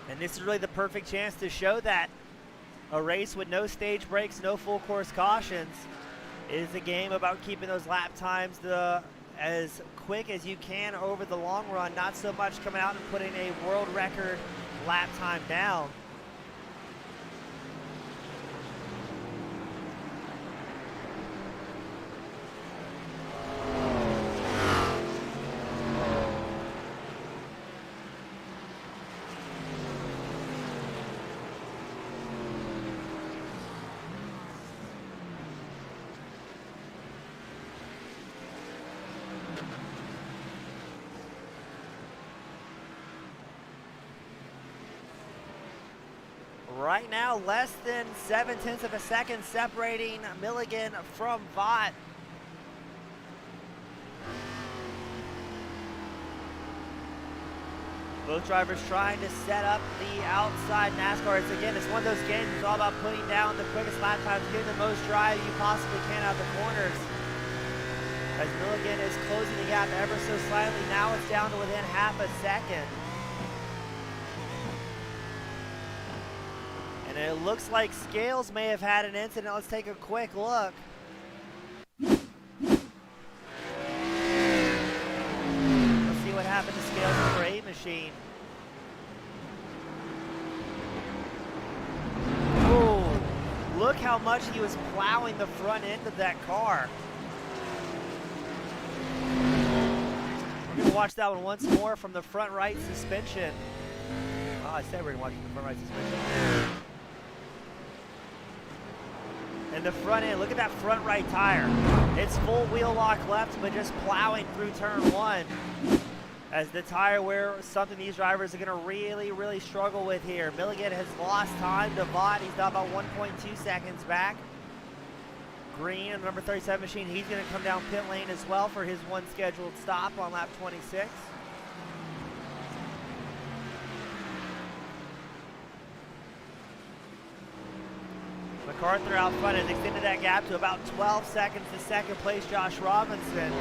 And this is really the perfect chance to show that. A race with no stage breaks, no full course cautions, is a game about keeping those lap times as quick as you can over the long run, not so much coming out and putting a world record lap time down. Right now, less than 0.7 of a second separating Milligan from Vaught. Both drivers trying to set up the outside NASCAR. It's one of those games. It's all about putting down the quickest lap times, getting the most drive you possibly can out of the corners. As Milligan is closing the gap ever so slightly, now it's down to within half a second. And it looks like Scales may have had an incident. Let's take a quick look. Let's see what happened to Scales' number 8 machine. Oh, look how much he was plowing the front end of that car. We're going to watch that one once more from the front right suspension. Oh, I said we're going to watch the front right suspension. And the front end, look at that front right tire. It's full wheel lock left, but just plowing through turn 1. As the tire wear, something these drivers are going to really, really struggle with here. Milligan has lost time to Vaught. He's down about 1.2 seconds back. Green, number 37 machine, he's going to come down pit lane as well for his one scheduled stop on lap 26. Mccarthur out front has extended that gap to about 12 seconds to second place Josh Robinson.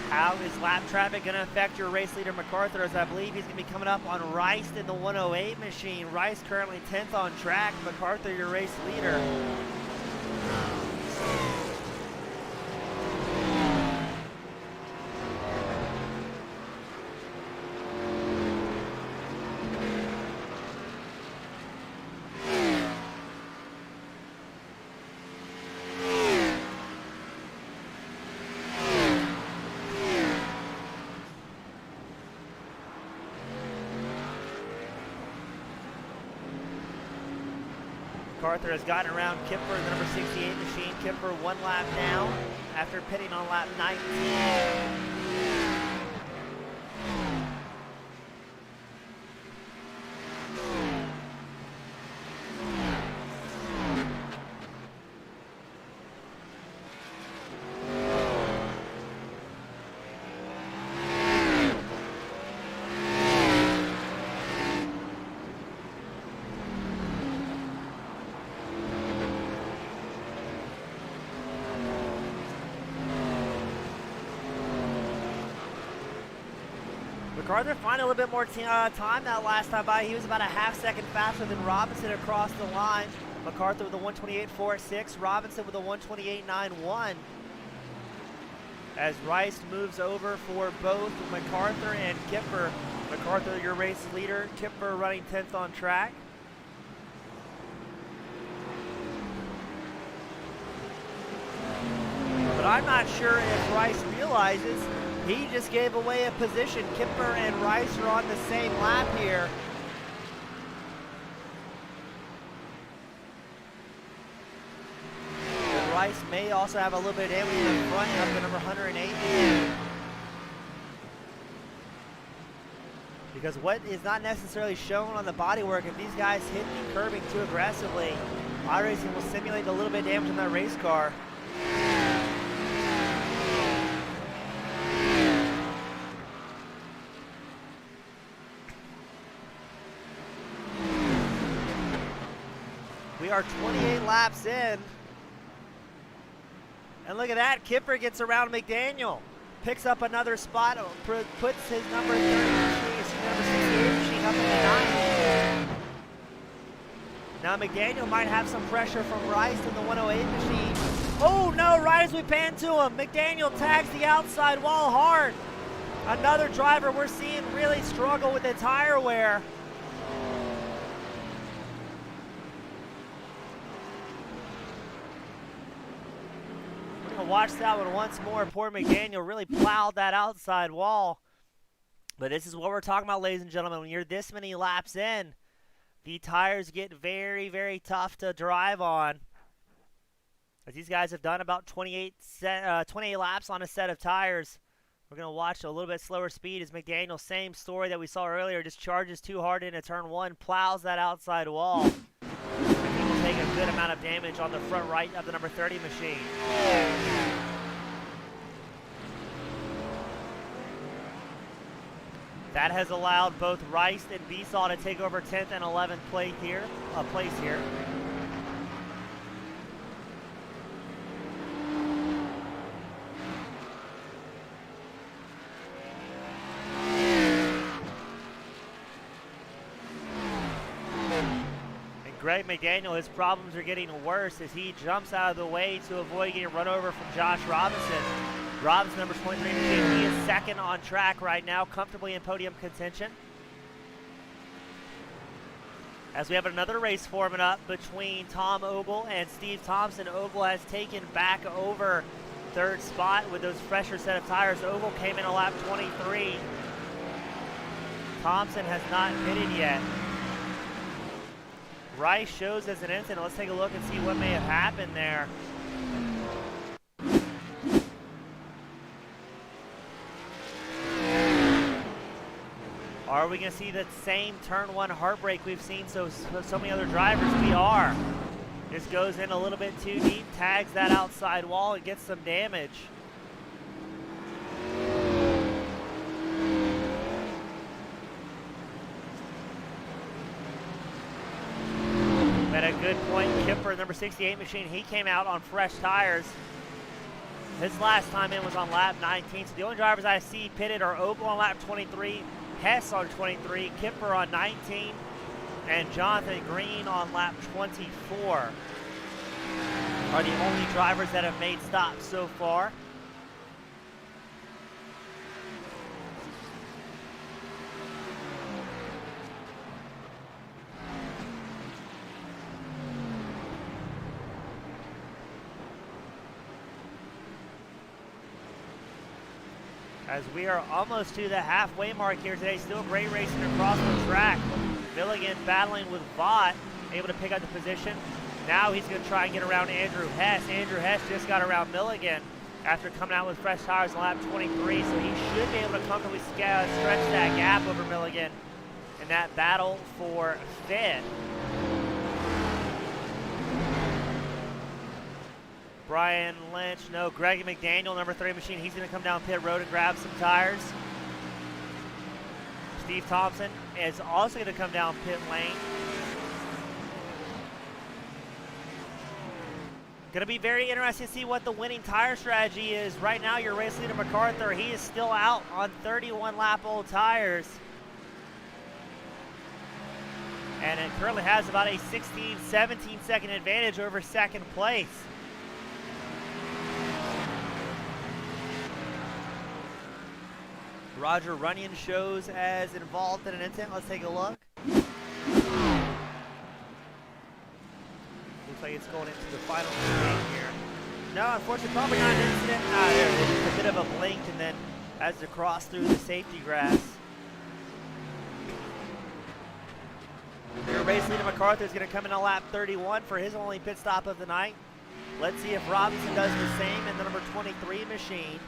How is lap traffic going to affect your race leader Mccarthur, as I believe he's going to be coming up on Rice in the 108 machine. Rice currently 10th on track. Mccarthur, your race leader. Mccarthur has gotten around Kipper, the number 68 machine. Kipper 1 lap down after pitting on lap 19. Mccarthur finding a little bit more time that last time by. He was about a half-second faster than Robinson across the line. Mccarthur with a 128.46, Robinson with a 128.91. As Rice moves over for both Mccarthur and Kipper. Mccarthur, your race leader. Kipper running 10th on track. But I'm not sure if Rice realizes he just gave away a position. Kipper and Rice are on the same lap here. And Rice may also have a little bit of damage in the front up to number 108. Because what is not necessarily shown on the bodywork, if these guys hit the curbing too aggressively, iRacing will simulate a little bit of damage on that race car. We are 28 laps in. And look at that, Kipper gets around Mcdaniel. Picks up another spot, puts his number 30 machine, number 68 machine up in the 9. Now Mcdaniel might have some pressure from Rice in the 108 machine. Oh no, right as we pan to him, Mcdaniel tags the outside wall hard. Another driver we're seeing really struggle with the tire wear. Watch that one once more. Poor Mcdaniel really plowed that outside wall. But this is what we're talking about, ladies and gentlemen. When you're this many laps in, the tires get very, very tough to drive on. As these guys have done about 28 laps on a set of tires. We're going to watch a little bit slower speed as Mcdaniel, same story that we saw earlier, just charges too hard into turn one, plows that outside wall. He will take a good amount of damage on the front right of the number 30 machine. That has allowed both Rice and Besaw to take over 10th and 11th place here. Greg Mcdaniel, his problems are getting worse as he jumps out of the way to avoid getting run over from Josh Robinson. Robinson, number 23, he is second on track right now, comfortably in podium contention. As we have another race forming up between Tom Ogle and Steve Thompson. Ogle has taken back over third spot with those fresher set of tires. Ogle came in a lap 23. Thompson has not pitted yet. Rice shows as an incident. Let's take a look and see what may have happened there. Are we going to see that same turn one heartbreak we've seen so many other drivers? We are. This goes in a little bit too deep, tags that outside wall, and gets some damage. At a good point, Kipper, number 68 machine, he came out on fresh tires. His last time in was on lap 19, so the only drivers I see pitted are Ogle on lap 23, Hess on 23, Kipper on 19, and Jonathan Green on lap 24 are the only drivers that have made stops so far. As we are almost to the halfway mark here today. Still great racing across the track. Milligan battling with Vaught, able to pick up the position. Now he's going to try and get around Andrew Hess. Andrew Hess just got around Milligan after coming out with fresh tires on lap 23, so he should be able to comfortably stretch that gap over Milligan in that battle for fifth. Brian Lynch, no, Greg Mcdaniel, number 3 machine, he's going to come down pit road and grab some tires. Steve Thompson is also going to come down pit lane. Going to be very interesting to see what the winning tire strategy is. Right now, your race leader, McCarthy, he is still out on 31-lap old tires. And it currently has about a 16, 17-second advantage over second place. Roger Runyon shows as involved in an incident. Let's take a look. Looks like it's going into the final game here. No, unfortunately, probably not an incident. There's a bit of a blink and then has to cross through the safety grass. Your race leader, McCarthy, is going to come in on lap 31 for his only pit stop of the night. Let's see if Robinson does the same in the number 23 machine.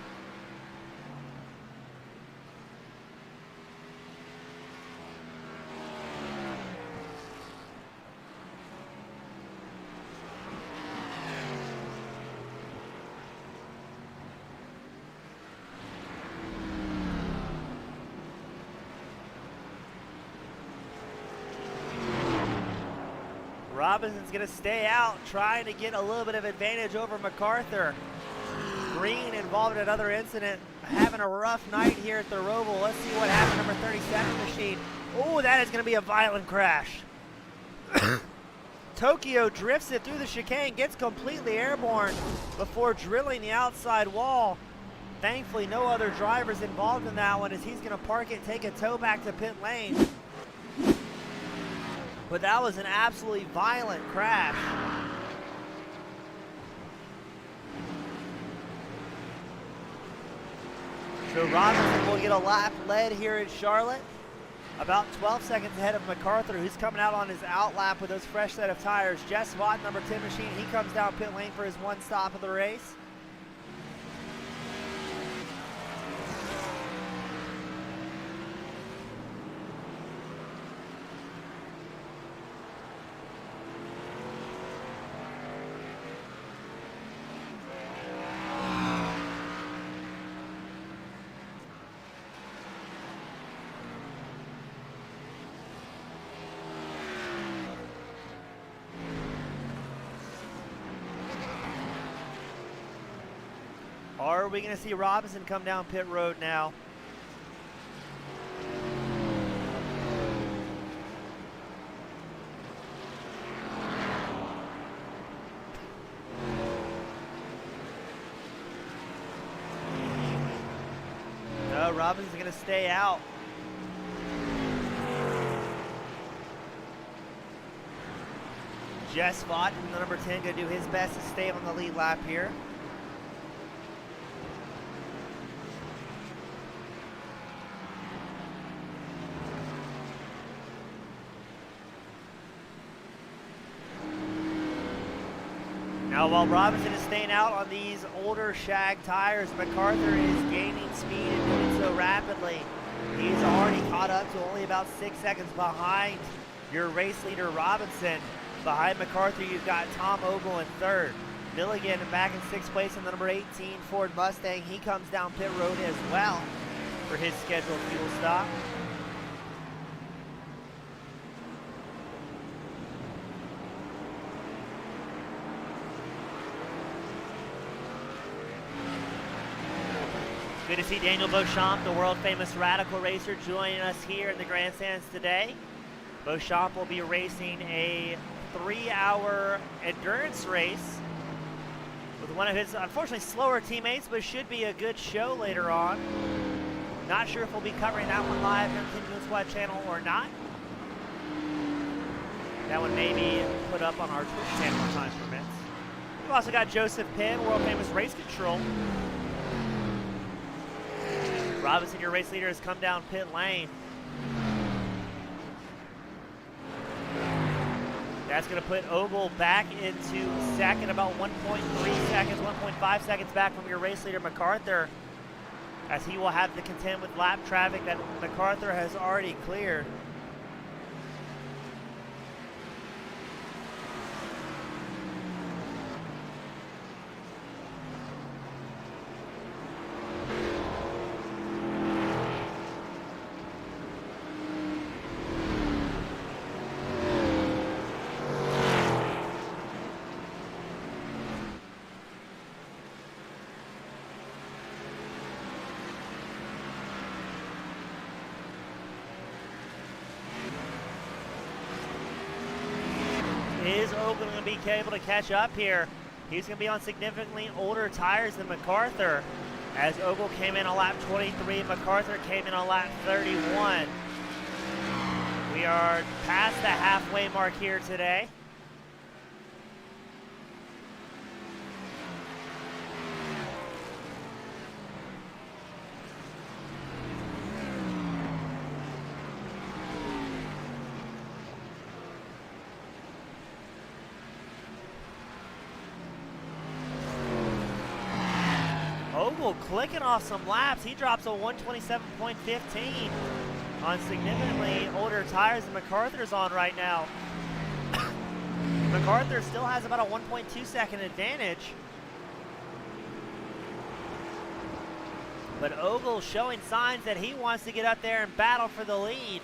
Robinson's going to stay out, trying to get a little bit of advantage over McCarthy. Green involved in another incident, having a rough night here at the Roval. Let's see what happened, number 37 machine. Oh, that is going to be a violent crash. Tokyo drifts it through the chicane, gets completely airborne before drilling the outside wall. Thankfully, no other drivers involved in that one, as he's going to park it, take a tow back to pit lane. But that was an absolutely violent crash. So Robinson will get a lap lead here in Charlotte. About 12 seconds ahead of McCarthy, who's coming out on his out lap with those fresh set of tires. Jess Vaught, number 10 machine, he comes down pit lane for his one stop of the race. Are we going to see Robinson come down pit road now? No, Robinson's going to stay out. Jess Vaught, the number 10, going to do his best to stay on the lead lap here. Now, while Robinson is staying out on these older shag tires, McCarthy is gaining speed and doing so rapidly. He's already caught up to only about 6 seconds behind your race leader, Robinson. Behind McCarthy, you've got Tom Ogle in third. Milligan back in sixth place in the number 18 Ford Mustang. He comes down pit road as well for his scheduled fuel stop. Good to see Daniel Beauchamp, the world-famous radical racer, joining us here in the grandstands today. Beauchamp will be racing a 3-hour endurance race with one of his, unfortunately, slower teammates, but should be a good show later on. Not sure if we'll be covering that one live on the Continuous Squad channel or not. That one may be put up on our Twitch channel if time permits. We've also got Joseph Penn, world-famous race control. Robinson, your race leader, has come down pit lane. That's going to put Ogle back into second, about 1.3 seconds, 1.5 seconds back from your race leader, McCarthy, as he will have to contend with lap traffic that McCarthy has already cleared. is Ogun going to be able to catch up here? He's going to be on significantly older tires than McArthur, as Ogle came in on lap 23, McArthur came in on lap 31. We are past the halfway mark here today. Ogle clicking off some laps. He drops a 127.15 on significantly older tires than McArthur's on right now. McArthur still has about a 1.2 second advantage. But Ogle showing signs that he wants to get up there and battle for the lead.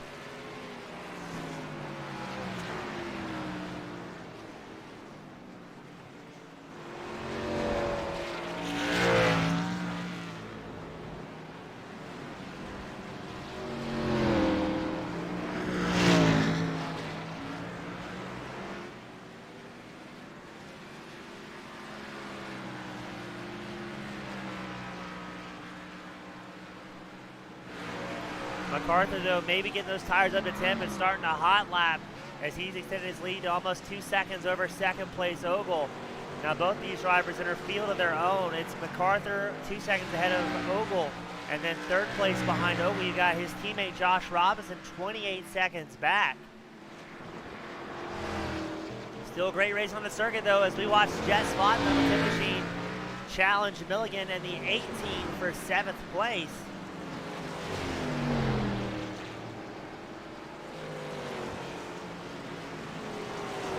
McArthur, though, maybe getting those tires up to 10, but starting a hot lap as he's extended his lead to almost 2 seconds over second place Ogle. Now, both these drivers in a field of their own. It's McArthur 2 seconds ahead of Ogle, and then third place behind Ogle, you got his teammate Josh Robinson 28 seconds back. Still a great race on the circuit, though, as we watch Jet Spot and the Tip Machine challenge Milligan and the 18 for 7th place.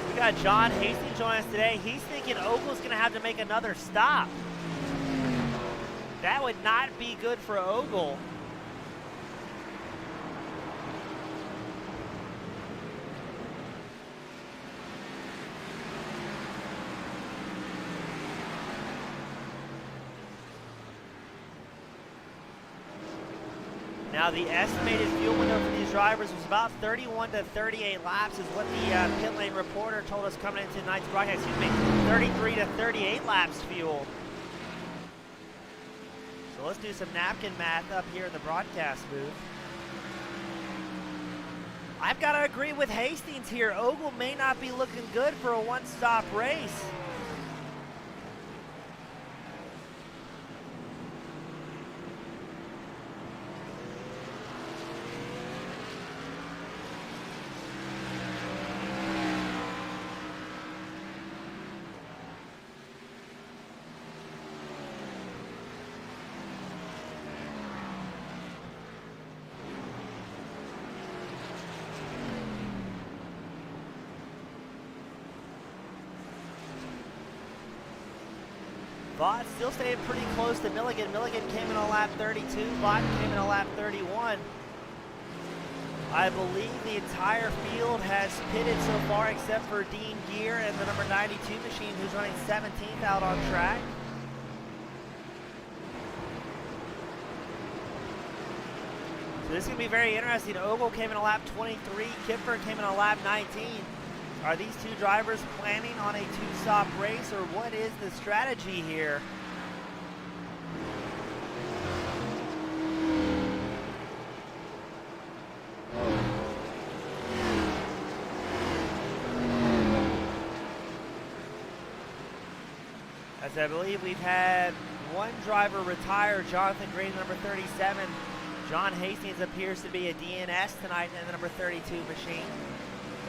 We got John Hastings joining us today. He's thinking Ogle's going to have to make another stop. That would not be good for Ogle. Now the estimated fuel window for these drivers was about 31 to 38 laps is what the pit lane reporter told us coming into tonight's broadcast. Excuse me, 33 to 38 laps fuel. So let's do some napkin math up here in the broadcast booth. I've got to agree with Hastings here. Ogle may not be looking good for a one-stop race. Vaught still staying pretty close to Milligan. Milligan came in on lap 32. Vaught came in on lap 31. I believe the entire field has pitted so far except for Dean Gear and the number 92 machine who's running 17th out on track. So this is going to be very interesting. Ogle came in on lap 23. Kipfer came in on lap 19. Are these two drivers planning on a two-stop race, or what is the strategy here? As I believe we've had one driver retire, Jonathan Green, number 37. John Hastings appears to be a DNS tonight in the number 32 machine.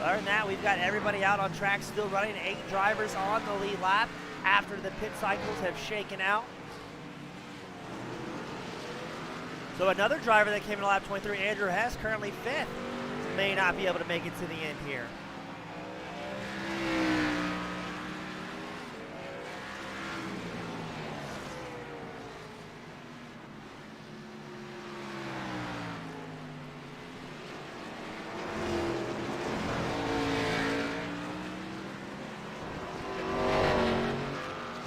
Other than that, we've got everybody out on track still running. 8 drivers on the lead lap after the pit cycles have shaken out. So another driver that came in lap 23, Andrew Hess, currently 5th, may not be able to make it to the end here.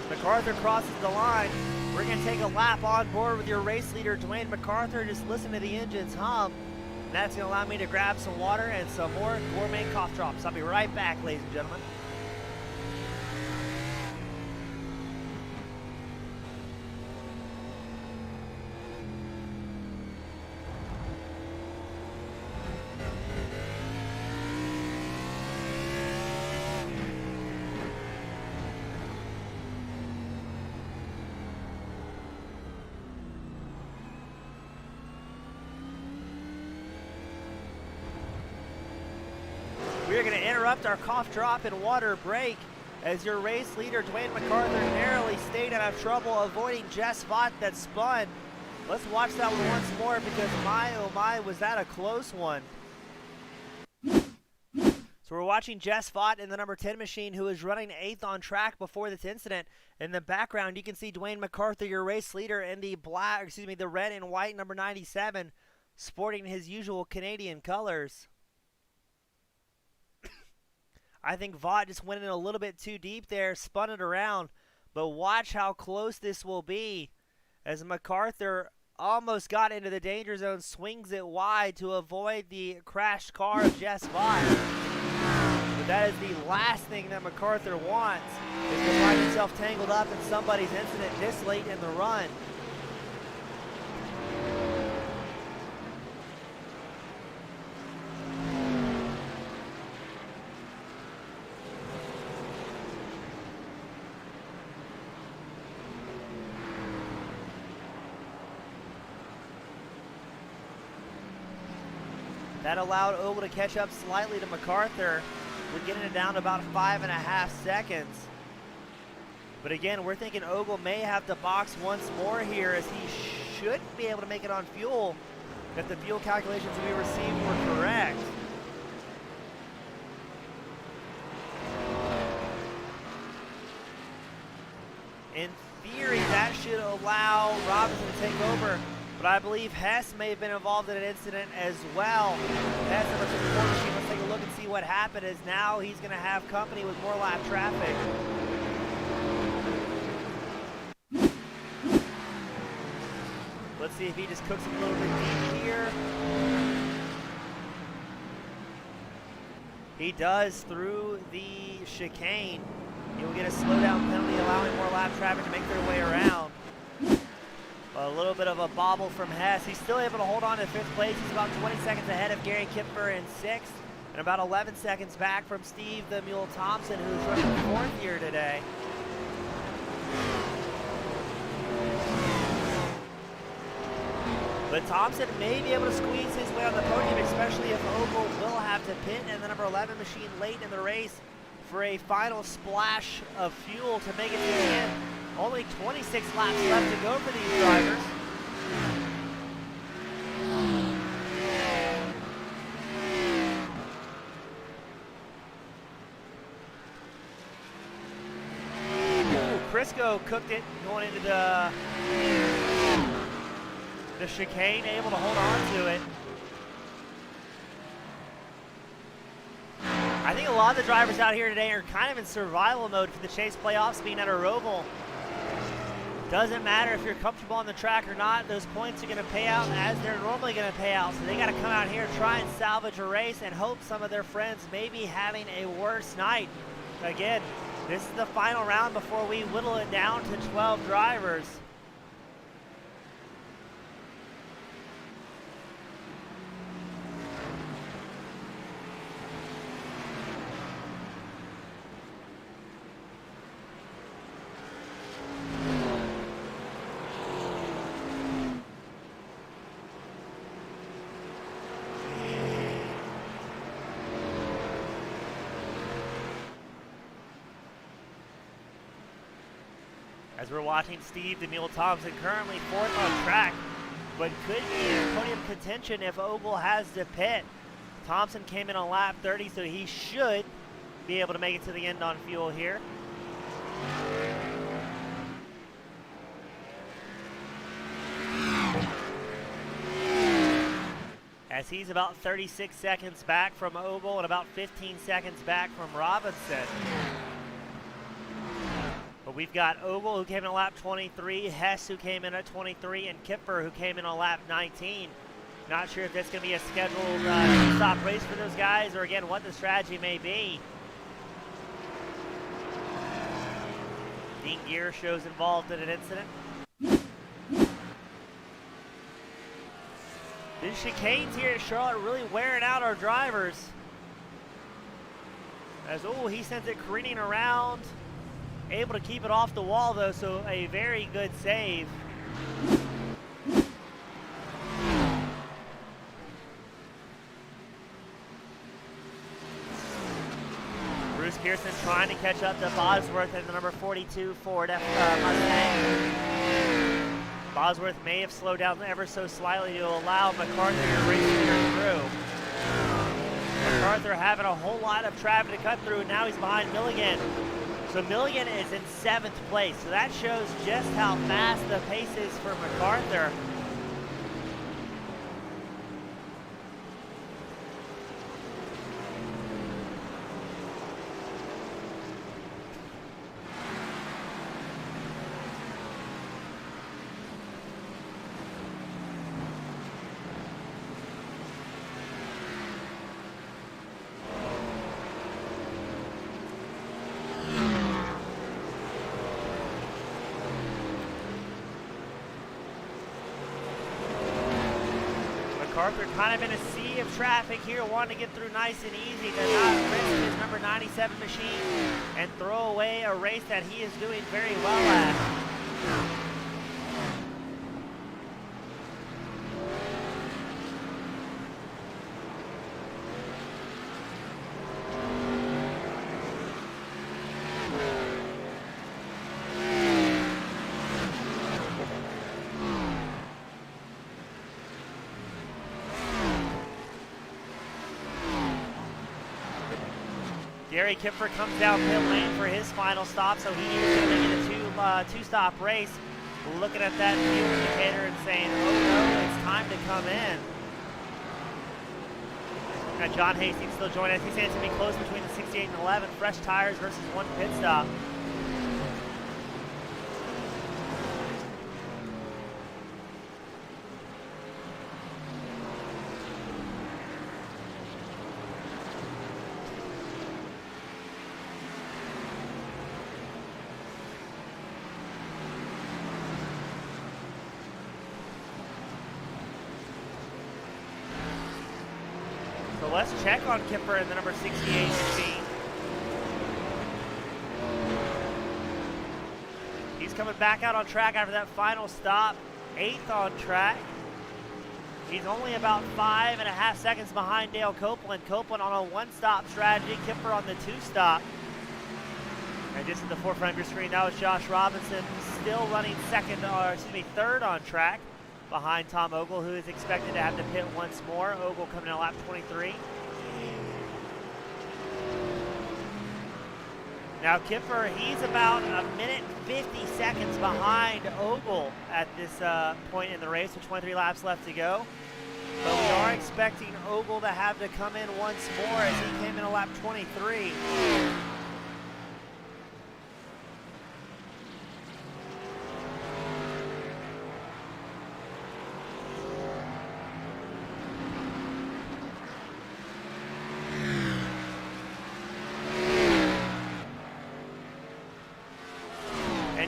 McArthur crosses the line. We're going to take a lap on board with your race leader, Dwayne Mccarthy. Just listen to the engines hum. And that's going to allow me to grab some water and some more gourmet cough drops. I'll be right back, ladies and gentlemen. We're going to interrupt our cough drop and water break as your race leader, Dwayne Mccarthur, narrowly stayed out of trouble, avoiding Jess Vaught that spun. Let's watch that one once more because my, oh my, was that a close one. So we're watching Jess Vaught in the number 10 machine, who is running 8th on track before this incident. In the background, you can see Dwayne Mccarthur, your race leader, in the the red and white number 97, sporting his usual Canadian colors. I think Vaught just went in a little bit too deep there, spun it around, but watch how close this will be as Mccarthur almost got into the danger zone, swings it wide to avoid the crashed car of Jess Vaught. But that is the last thing that Mccarthur wants, is to find himself tangled up in somebody's incident this late in the run. That allowed Oval to catch up slightly to Mccarthur. We're getting it down to about 5.5 seconds. But again, we're thinking Ogle may have to box once more here, as he should be able to make it on fuel if the fuel calculations we received were correct. In theory, that should allow Robinson to take over. But I believe Hess may have been involved in an incident as well. Hess, number 54 machine, let's take a look and see what happened, as now he's going to have company with more lap traffic. Let's see if he just cooks it a little bit deep here. He does through the chicane. He'll get a slowdown penalty, allowing more lap traffic to make their way around. A little bit of a bobble from Hess. He's still able to hold on to 5th place. He's about 20 seconds ahead of Gary Kipfer in 6th, and about 11 seconds back from Steve the Mule Thompson, who's running 4th here today. But Thompson may be able to squeeze his way on the podium, especially if Oval will have to pit in the number 11 machine late in the race for a final splash of fuel to make it to the end. Only 26 laps left to go for these drivers. Crisco cooked it going into the chicane, able to hold on to it. I think a lot of the drivers out here today are kind of in survival mode for the Chase playoffs being at a Roval. Doesn't matter if you're comfortable on the track or not, those points are going to pay out as they're normally going to pay out. So they got to come out here, try and salvage a race, and hope some of their friends may be having a worse night. Again, this is the final round before we whittle it down to 12 drivers. As we're watching Steve the Mule Thompson, currently 4th on track, but could be in podium contention if Oval has to pit. Thompson came in on lap 30, so he should be able to make it to the end on fuel here. As he's about 36 seconds back from Oval and about 15 seconds back from Robinson. But we've got Oval, who came in on lap 23, Hess, who came in at 23, and Kipfer, who came in on lap 19. Not sure if that's going to be a scheduled stop race for those guys, or again, what the strategy may be. Dean Gear shows involved in an incident. These chicanes here at Charlotte really wearing out our drivers. As, oh, he sends it careening around. Able to keep it off the wall, though, so a very good save. Pearson trying to catch up to Bosworth in the number 42 Ford Mustang. Bosworth may have slowed down ever so slightly to allow McCarthy to race here through. McCarthy having a whole lot of traffic to cut through, and now he's behind Milligan. So Milligan is in 7th place, so that shows just how fast the pace is for McCarthy. McCarthy kind of in a sea of traffic here, wanting to get through nice and easy to not risk his number 97 machine and throw away a race that he is doing very well at. Gary Kipfer comes down pit lane for his final stop, so he is going to make it a two-stop race. Looking at that fuel indicator and saying, oh no, it's time to come in. Got John Hastings still joining us. He's saying it's going to be close between the 68 and 11. Fresh tires versus one pit stop. So let's check on Kipper in the number 68 machine. He's coming back out on track after that final stop, 8th on track. He's only about 5.5 seconds behind Dale Copeland. Copeland on a one-stop strategy, Kipper on the two-stop. And just at the forefront of your screen, now is Josh Robinson, still running third on track, behind Tom Ogle, who is expected to have to pit once more. Ogle coming in at lap 23. Now Kipper, he's about 1:50 seconds behind Ogle at this point in the race with 23 laps left to go. But we are expecting Ogle to have to come in once more as he came in at lap 23.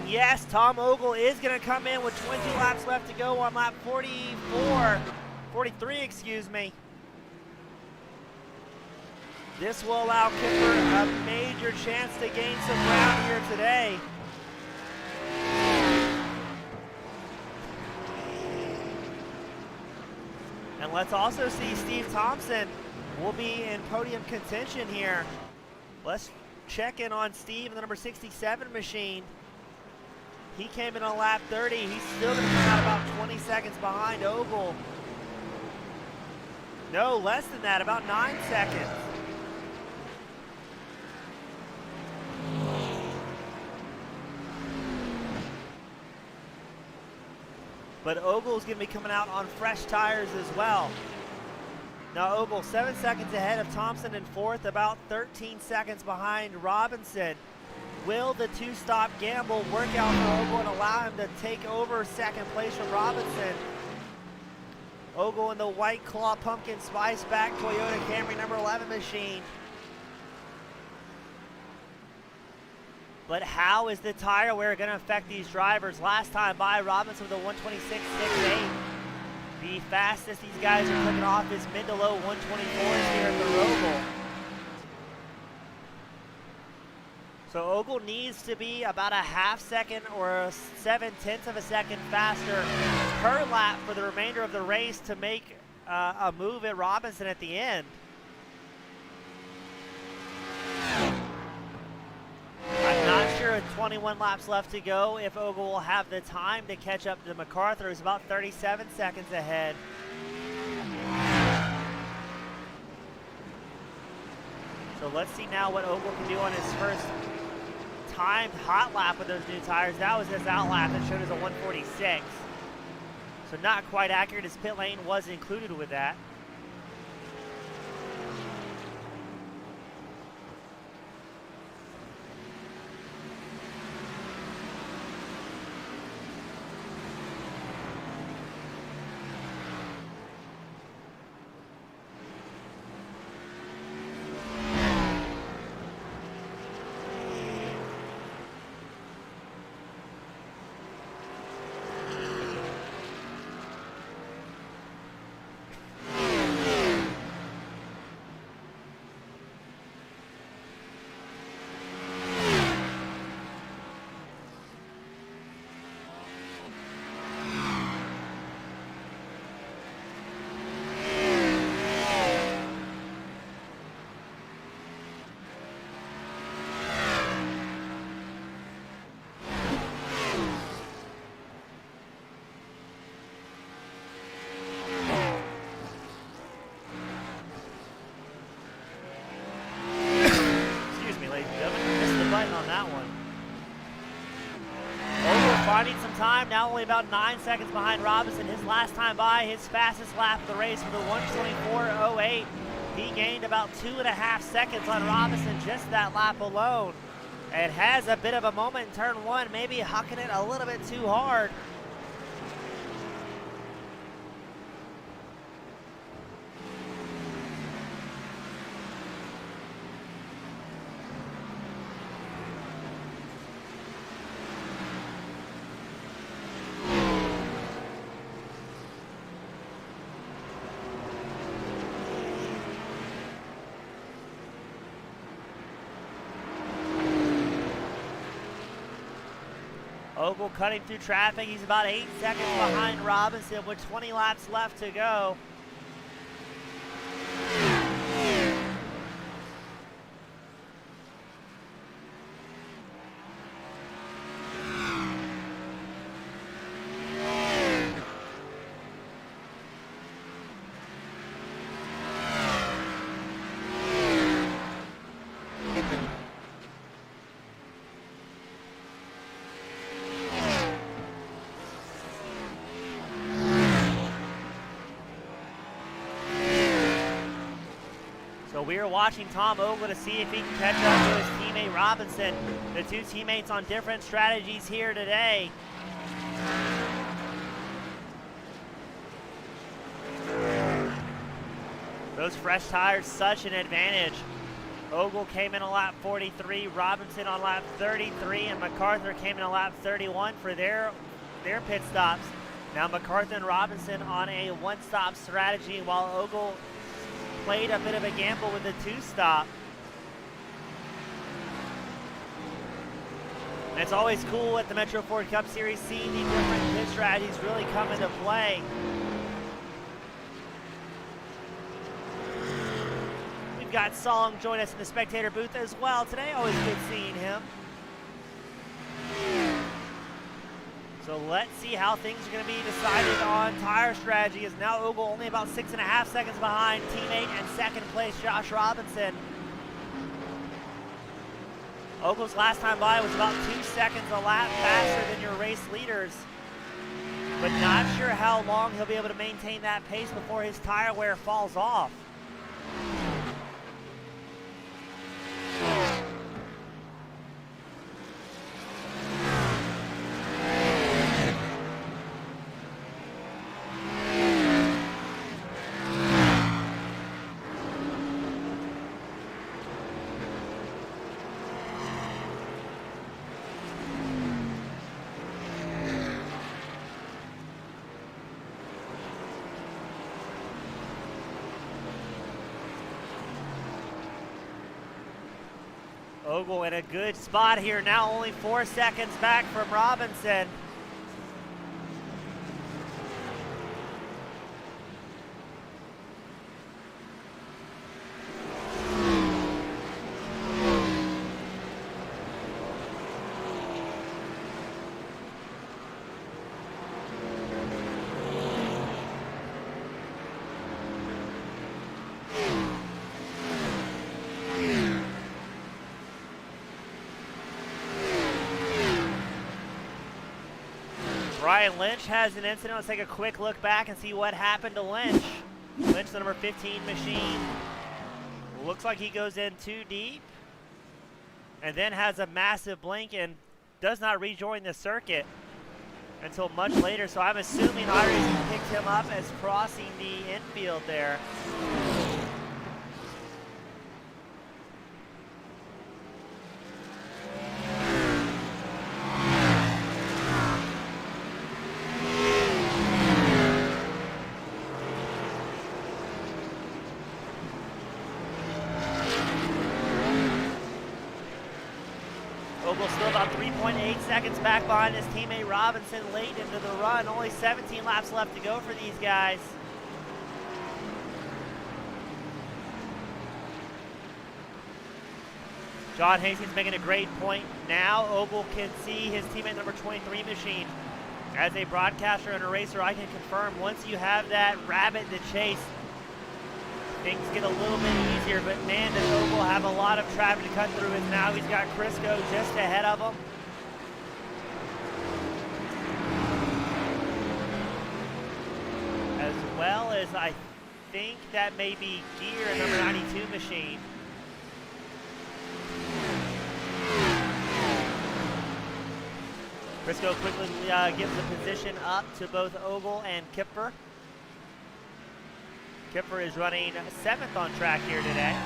Yes, Tom Ogle is going to come in with 20 laps left to go on lap 43, excuse me. This will allow Kipper a major chance to gain some ground here today. And let's also see Steve Thompson will be in podium contention here. Let's check in on Steve in the number 67 machine. He came in on lap 30. He's still going to come out about 20 seconds behind Ogle. No, less than that, about 9 seconds. But Ogle's going to be coming out on fresh tires as well. Now Ogle 7 seconds ahead of Thompson in 4th, about 13 seconds behind Robinson. Will the two-stop gamble work out for Ogle and allow him to take over second place from Robinson? Ogle in the White Claw Pumpkin Spice Back Toyota Camry number 11 machine. But how is the tire wear going to affect these drivers? Last time by, Robinson with a 126.68. The fastest these guys are clicking off is mid to low 124s here at the Roval. So Ogle needs to be about a half second or 7/10 of a second faster per lap for the remainder of the race to make a move at Robinson at the end. sure with 21 laps left to go if Ogle will have the time to catch up to Mccarthur, who's about 37 seconds ahead. So let's see now what Ogle can do on his first timed hot lap with those new tires. That was his out lap that showed us a 146. So not quite accurate. His pit lane was included with that. Finding some time, now only about 9 seconds behind Robinson. His last time by, his fastest lap of the race with a 1:24.08. He gained about 2.5 seconds on Robinson just that lap alone. And has a bit of a moment in turn one, maybe hucking it a little bit too hard. Ogle cutting through traffic. He's about 8 seconds behind Robinson with 20 laps left to go. So we are watching Tom Ogle to see if he can catch up to his teammate Robinson. The two teammates on different strategies here today. Those fresh tires, such an advantage. Ogle came in on lap 43, Robinson on lap 33, and Mccarthur came in on lap 31 for their pit stops. Now Mccarthur and Robinson on a one-stop strategy, while Ogle played a bit of a gamble with the two-stop. And it's always cool at the Metro Ford Cup Series seeing these different pit strategies really come into play. We've got Song join us in the spectator booth as well today. Always good seeing him. So let's see how things are going to be decided on tire strategy, as now Ogle only about 6.5 seconds behind teammate and second place Josh Robinson. Ogle's last time by was about 2 seconds a lap faster than your race leaders, but not sure how long he'll be able to maintain that pace before his tire wear falls off. Ogle in a good spot here, now only 4 seconds back from Robinson. Brian Lynch has an incident. Let's take a quick look back and see what happened to Lynch. Lynch, the number 15 machine. Looks like he goes in too deep and then has a massive blink and does not rejoin the circuit until much later. So I'm assuming iRacing picked him up as crossing the infield there. Ogle still about 3.8 seconds back behind his teammate Robinson late into the run. Only 17 laps left to go for these guys. John Hastings making a great point now. Ogle can see his teammate number 23 machine. As a broadcaster and a racer, I can confirm once you have that rabbit to chase, things get a little bit easier, but man, does Ogle have a lot of traffic to cut through, and now he's got Crisco just ahead of him. As well as I think that may be Gear, number 92 machine. Crisco quickly gives the position up to both Ogle and Kipfer. Kipfer is running 7th on track here today.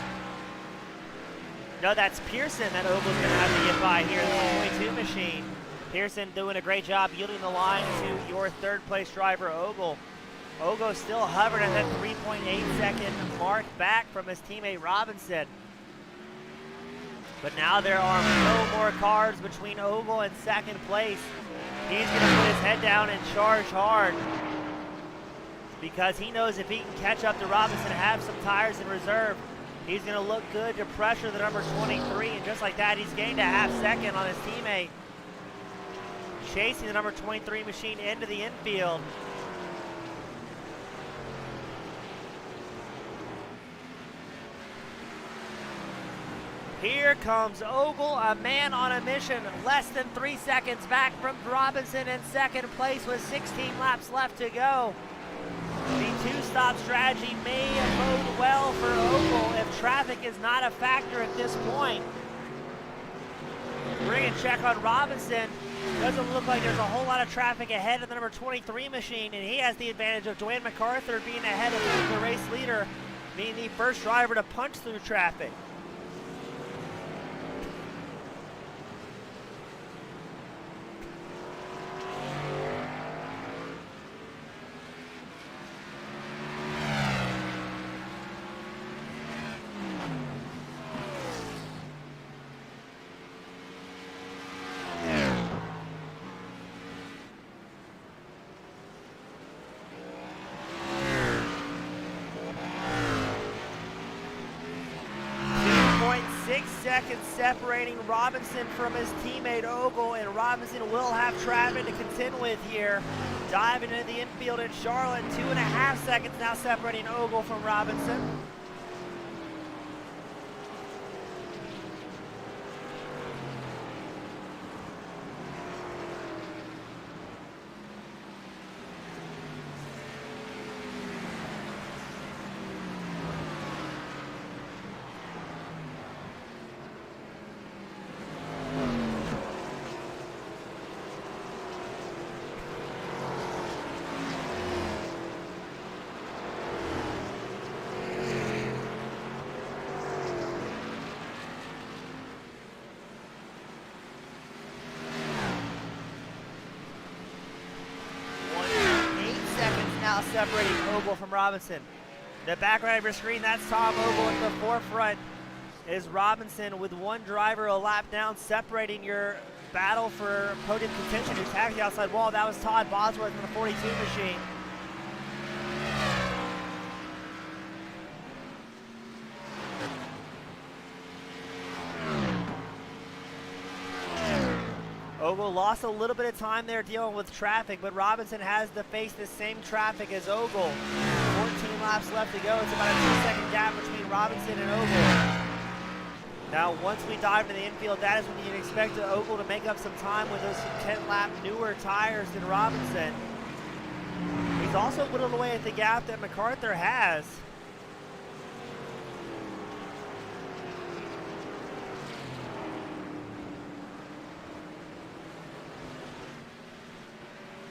No, that's Pearson that Ogle's going to have to get by here, the 22 machine. Pearson doing a great job yielding the line to your 3rd place driver, Ogle. Ogle still hovering at that 3.8 second mark back from his teammate Robinson. But now there are no more cars between Ogle and 2nd place. He's going to put his head down and charge hard, because he knows if he can catch up to Robinson and have some tires in reserve, he's going to look good to pressure the number 23, and just like that, he's gained a half second on his teammate, chasing the number 23 machine into the infield. Here comes Ogle, a man on a mission, less than 3 seconds back from Robinson in 2nd place with 16 laps left to go. The 2-stop strategy may bode well for Ogle if traffic is not a factor at this point. Bring a check on Robinson. Doesn't look like there's a whole lot of traffic ahead of the number 23 machine, and he has the advantage of Dwayne Mccarthur being ahead of the race leader, being the first driver to punch through traffic. Seconds separating Robinson from his teammate Ogle, and Robinson will have traffic to contend with here. Diving into the infield at Charlotte, 2.5 seconds now separating Ogle from Robinson. Separating Ogle from Robinson. The back right of your screen, that's Tom Ogle. In the forefront is Robinson with one driver a lap down, separating your battle for podium contention. Who tagged the outside wall? That was Todd Bosworth in the 42 machine. Ogle lost a little bit of time there dealing with traffic, but Robinson has to face the same traffic as Ogle. 14 laps left to go. It's about a 2-second gap between Robinson and Ogle. Now, once we dive into the infield, that is when you can expect Ogle to make up some time with those 10-lap newer tires than Robinson. He's also whittled away at the gap that Mccarthur has.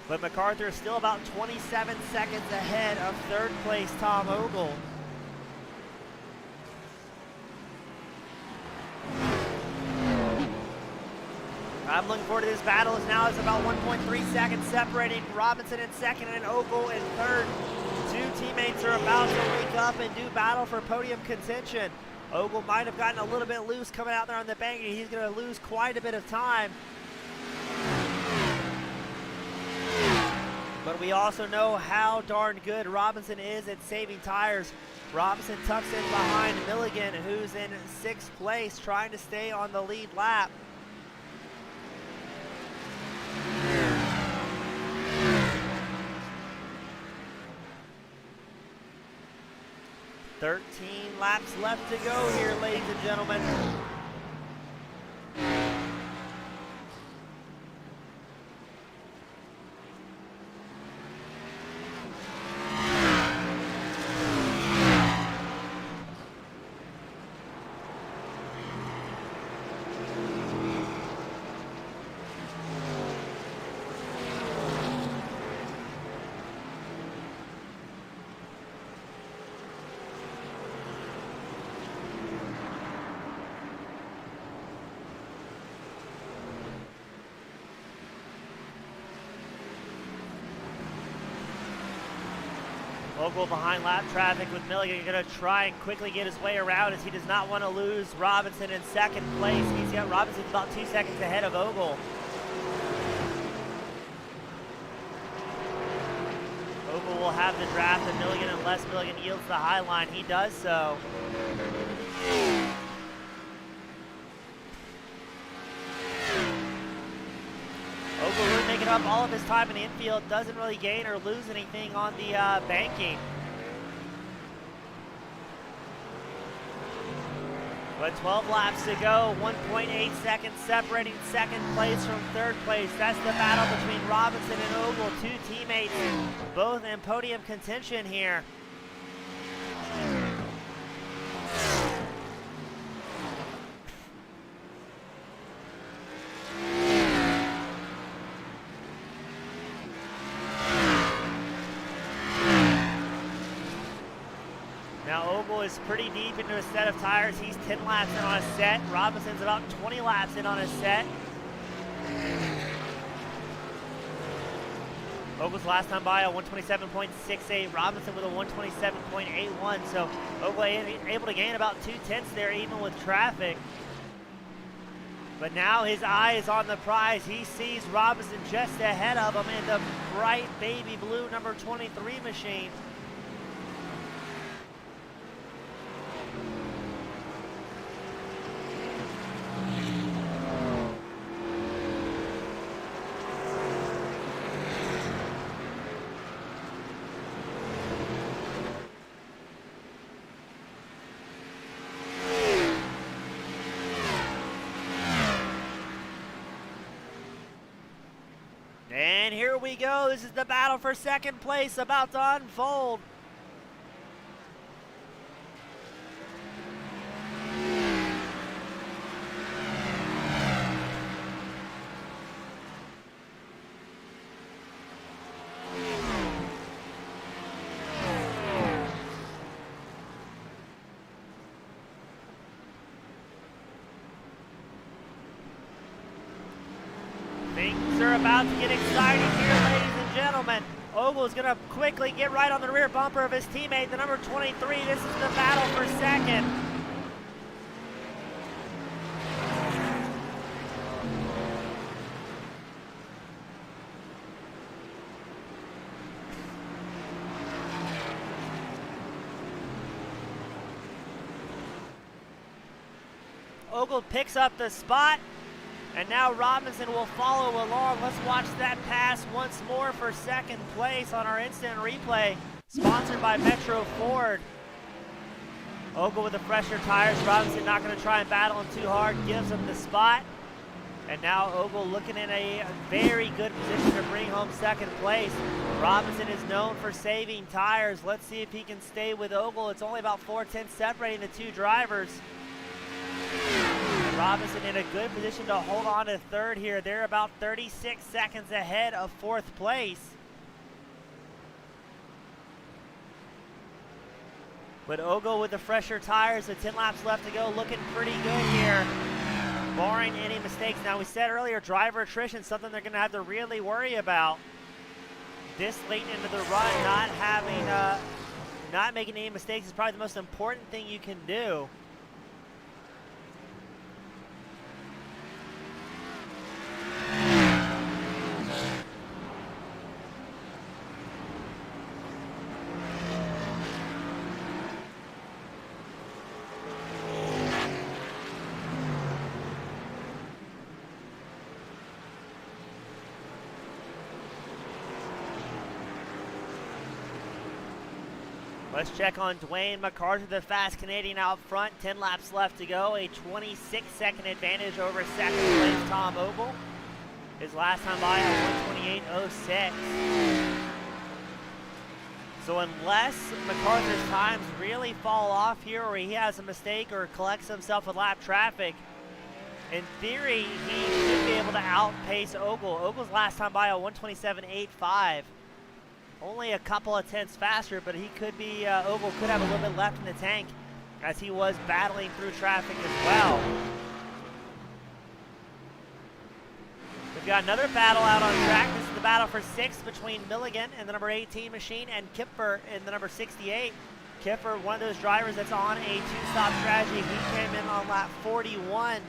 But Mccarthur is still about 27 seconds ahead of third place Tom Ogle. I'm looking forward to this battle as now it's about 1.3 seconds separating Robinson in second and Ogle in third. Two teammates are about to wake up and do battle for podium contention. Ogle might have gotten a little bit loose coming out there on the bank, and he's going to lose quite a bit of time. But we also know how darn good Robinson is at saving tires. Robinson tucks in behind Milligan, who's in 6th place, trying to stay on the lead lap. "13 laps left to go here, ladies and gentlemen." Ogle behind lap traffic with Milligan going to try and quickly get his way around as he does not want to lose Robinson in second place. He's got Robinson about 2 seconds ahead of Ogle. Ogle will have the draft of Milligan unless Milligan yields the high line. He does so. Ogle really making up all of his time in the infield, doesn't really gain or lose anything on the banking. But 12 laps to go, 1.8 seconds separating second place from third place. That's the battle between Robinson and Ogle, two teammates, both in podium contention here. Now Ogle is pretty deep into a set of tires. He's 10 laps in on a set. Robinson's about 20 laps in on a set. Ogle's last time by a 127.68. Robinson with a 127.81. So Ogle able to gain about 2/10 there even with traffic. But now his eye is on the prize. He sees Robinson just ahead of him in the bright baby blue number 23 machine. And here we go. This is the battle for second place about to unfold. Things are about to get exciting here, ladies and gentlemen. Ogle is going to quickly get right on the rear bumper of his teammate, the number 23. This is the battle for second. Ogle picks up the spot. And now Robinson will follow along. Let's watch that pass once more for second place on our instant replay, sponsored by Metro Ford. Ogle with the fresher tires. Robinson not going to try and battle him too hard. Gives him the spot. And now Ogle looking in a very good position to bring home second place. Robinson is known for saving tires. Let's see if he can stay with Ogle. It's only about 4/10 separating the two drivers. And Robinson in a good position to hold on to third here. They're about 36 seconds ahead of fourth place. But Ogle with the fresher tires, the 10 laps left to go, looking pretty good here, barring any mistakes. Now, we said earlier, driver attrition, something they're going to have to really worry about this late into the run. Not making any mistakes is probably the most important thing you can do. Let's check on Dwayne Mccarthy, the fast Canadian out front. 10 laps left to go. A 26-second advantage over second place Tom Ogle. His last time by at 1:28.06. So unless McCarthy's times really fall off here, or he has a mistake or collects himself with lap traffic, in theory, he should be able to outpace Ogle. Ogle's last time by at 1:27.85. Only a couple of tenths faster, but he could be, Ogle could have a little bit left in the tank as he was battling through traffic as well. We've got another battle out on track. This is the battle for 6th between Milligan and the number 18 machine and Kipfer in the number 68. Kipfer, one of those drivers that's on a two-stop strategy. He came in on lap 41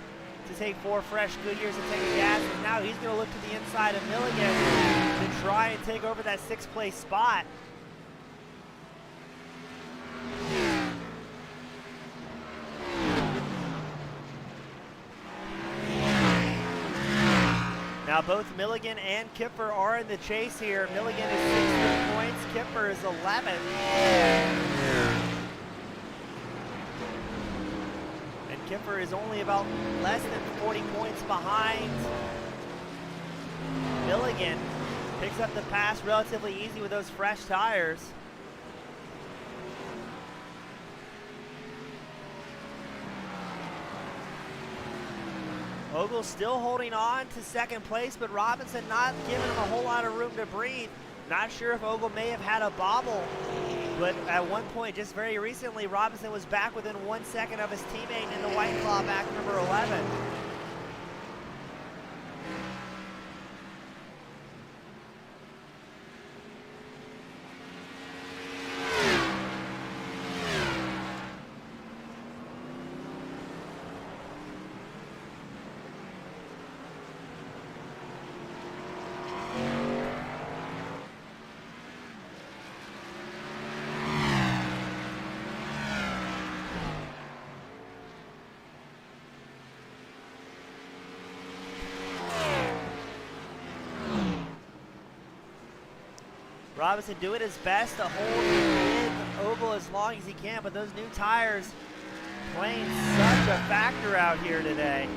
to take 4 fresh Goodyears and take a gas, and now he's going to look to the inside of Milligan to try and take over that 6th place spot. Now both Milligan and Kipfer are in the chase here. Milligan is 16 points, Kipfer is 11. Kipfer is only about less than 40 points behind Milligan. Picks up the pass relatively easy with those fresh tires. Ogle still holding on to second place, but Robinson not giving him a whole lot of room to breathe. Not sure if Ogle may have had a bobble, but at one point, just very recently, Robinson was back within 1 second of his teammate in the White Claw, back number 11. Robinson doing his best to hold in Ogle as long as he can, but those new tires playing such a factor out here today.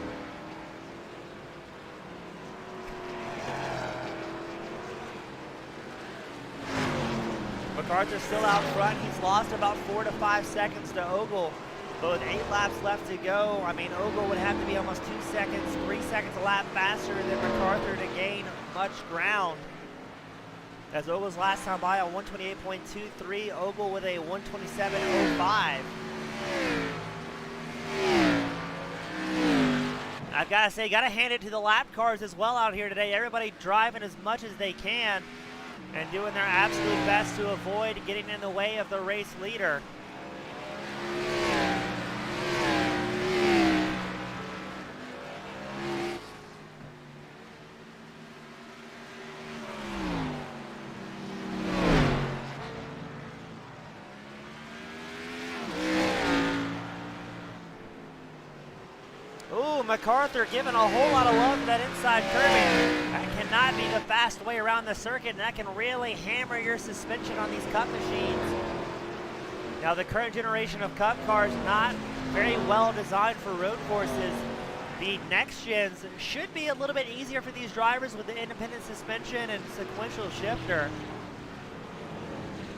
McCarthy's still out front. He's lost about 4 to 5 seconds to Ogle, but with 8 laps left to go, I mean, Ogle would have to be almost 2 seconds, 3 seconds a lap faster than McCarthy to gain much ground. As Ogle's last time by on 1:28.23, Ogle with a 1:27.05. I've got to say, got to hand it to the lap cars as well out here today. Everybody driving as much as they can and doing their absolute best to avoid getting in the way of the race leader. McCarthy giving a whole lot of love to that inside curbing. That cannot be the fast way around the circuit, and that can really hammer your suspension on these cup machines. Now, the current generation of Cup cars not very well designed for road courses. The next gens should be a little bit easier for these drivers with the independent suspension and sequential shifter.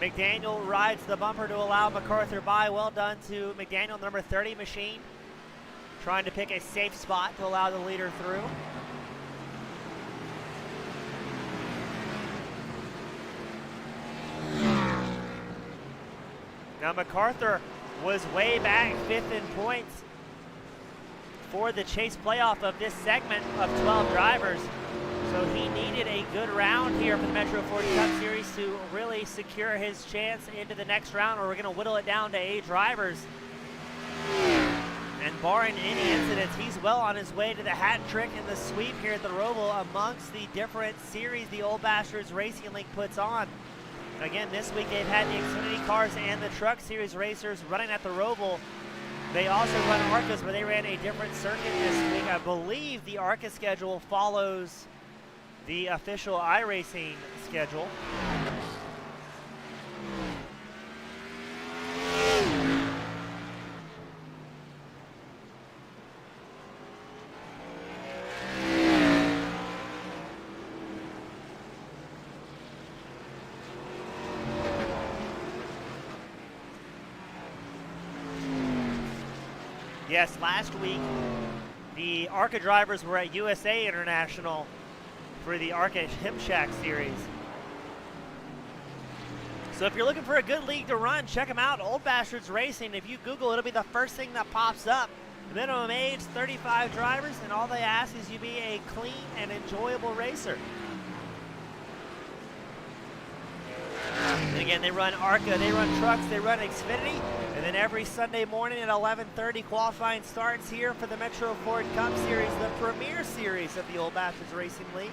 Mcdaniel rides the bumper to allow Mccarthur by. Well done to Mcdaniel, number 30 machine. Trying to pick a safe spot to allow the leader through. Now Mccarthur was way back 5th in points for the chase playoff of this segment of 12 drivers. So he needed a good round here for the Metro Ford Cup Series to really secure his chance into the next round, where we're going to whittle it down to 8 drivers. And barring any incidents, he's well on his way to the hat trick and the sweep here at the Roval amongst the different series the Old Bastards Racing League puts on. Again, this week they've had the Xfinity cars and the Truck Series racers running at the Roval. They also run ARCAs, where they ran a different circuit this week. I believe the ARCA schedule follows the official iRacing schedule. Yes, last week the ARCA drivers were at USA International for the ARCA Hip Shack Series. So if you're looking for a good league to run, check them out, Old Bastards Racing. If you Google, it'll be the first thing that pops up. Minimum age, 35 drivers, and all they ask is you be a clean and enjoyable racer. And again, they run ARCA, they run trucks, they run Xfinity, and then every Sunday morning at 11:30, qualifying starts here for the Metro Ford Cup Series, the premier series of the Old Bastards Racing League.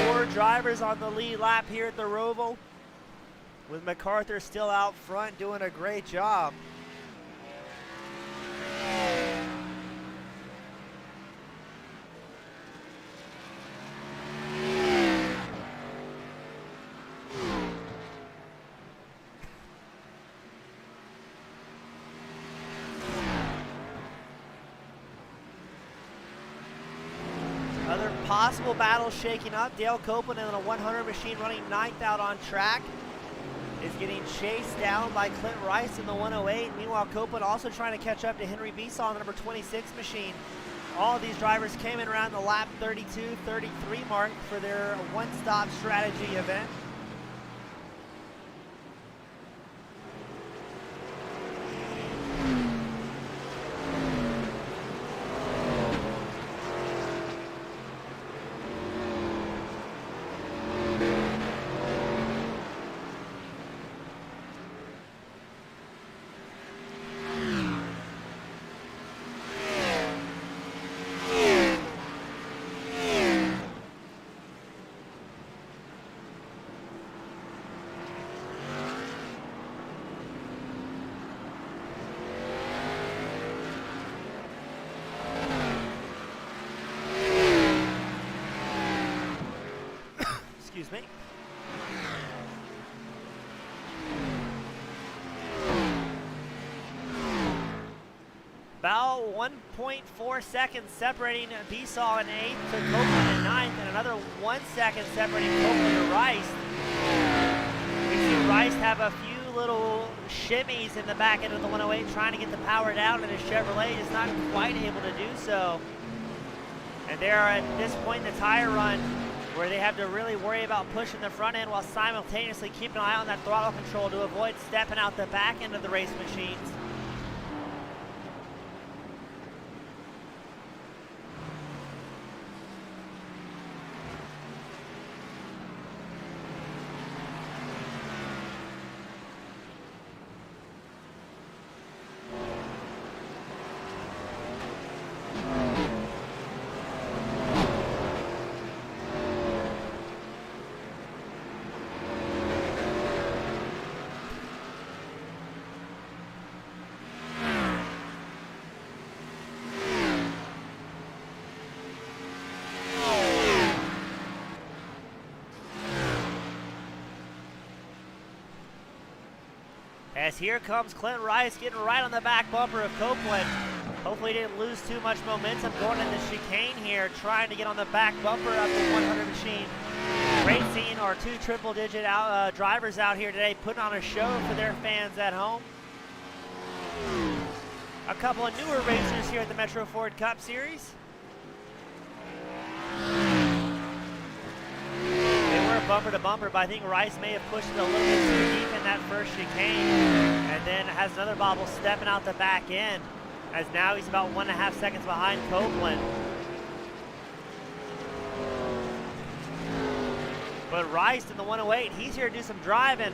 Four drivers on the lead lap here at the Roval, with Mccarthur still out front doing a great job. Other possible battles shaking up. Dale Copeland in a 100 machine running 9th out on track is getting chased down by Clint Rice in the 108. Meanwhile, Copeland also trying to catch up to Henry Besaw on the number 26 machine. All of these drivers came in around the lap 32, 33 mark for their one-stop strategy event. Excuse me. About 1.4 seconds separating Besaw in 8th to Copeland in 9th, and another 1 second separating Copeland to Rice. We see Rice have a few little shimmies in the back end of the 108 trying to get the power down, and his Chevrolet is not quite able to do so. And they are at this point in the tire run where they have to really worry about pushing the front end while simultaneously keeping an eye on that throttle control to avoid stepping out the back end of the race machines. as here comes Clint Rice getting right on the back bumper of Copeland. Hopefully he didn't lose too much momentum going in the chicane here, trying to get on the back bumper of the 100 machine. Great seeing our two triple-digit drivers out here today putting on a show for their fans at home. A couple of newer racers here at the Metro Ford Cup Series. They were bumper to bumper, but I think Rice may have pushed it a little bit too deep in that first chicane, and then has another bobble stepping out the back end, as now he's about 1.5 seconds behind Copeland. But Rice in the 108, he's here to do some driving.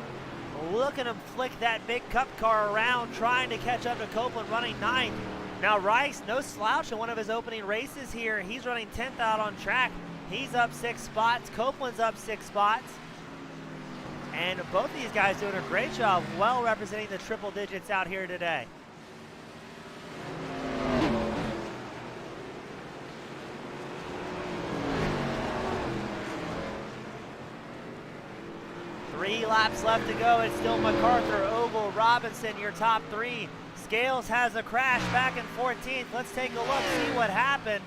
Look at him flick that big cup car around, trying to catch up to Copeland, running 9th. Now Rice, no slouch in one of his opening races here. He's running 10th out on track. He's up 6 spots. Copeland's up 6 spots. And both of these guys doing a great job, well representing the triple digits out here today. Three laps left to go. It's still McCarthy, Oval, Robinson, your top 3. Scales has a crash back in 14th. Let's take a look, see what happened.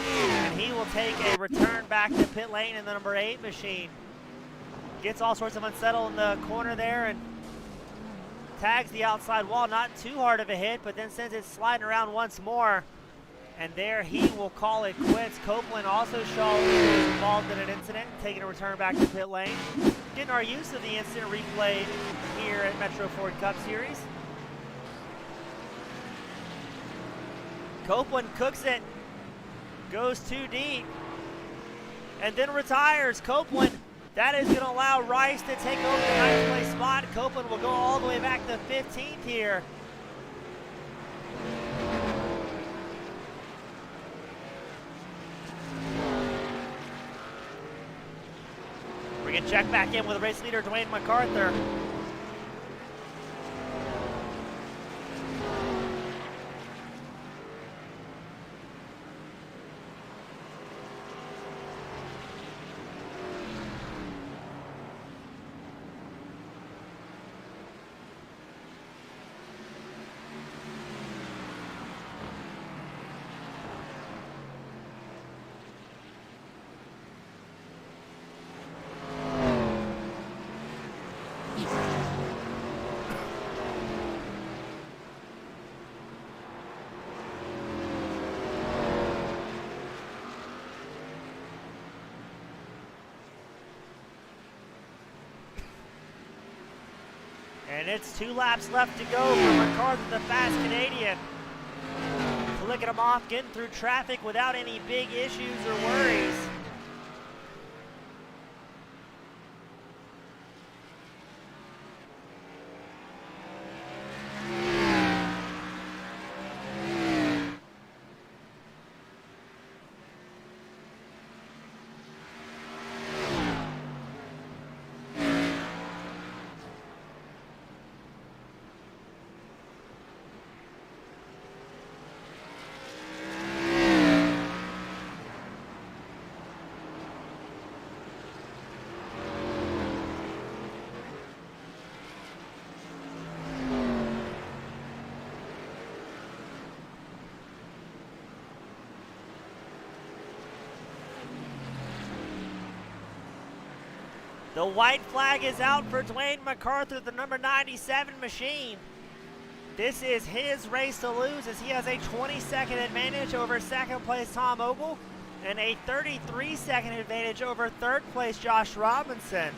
And he will take a return back to pit lane in the number 8 machine. Gets all sorts of unsettled in the corner there and tags the outside wall. Not too hard of a hit, but then sends it sliding around once more. And there he will call it quits. Copeland also shows he was involved in an incident, taking a return back to pit lane. Getting our use of the incident replay here at Metro Ford Cup Series. Copeland cooks it, goes too deep, and then retires. Copeland, that is going to allow Rice to take over the 9th place spot. Copeland will go all the way back to 15th here. We're going to check back in with race leader Dwayne Mccarthur. And it's 2 laps left to go for McCarthy, the fast Canadian. Flicking him off, getting through traffic without any big issues or worries. The white flag is out for Dwayne Mccarthy, the number 97 machine. This is his race to lose, as he has a 20-second advantage over second place Tom Ogle and a 33-second advantage over third place Josh Robinson.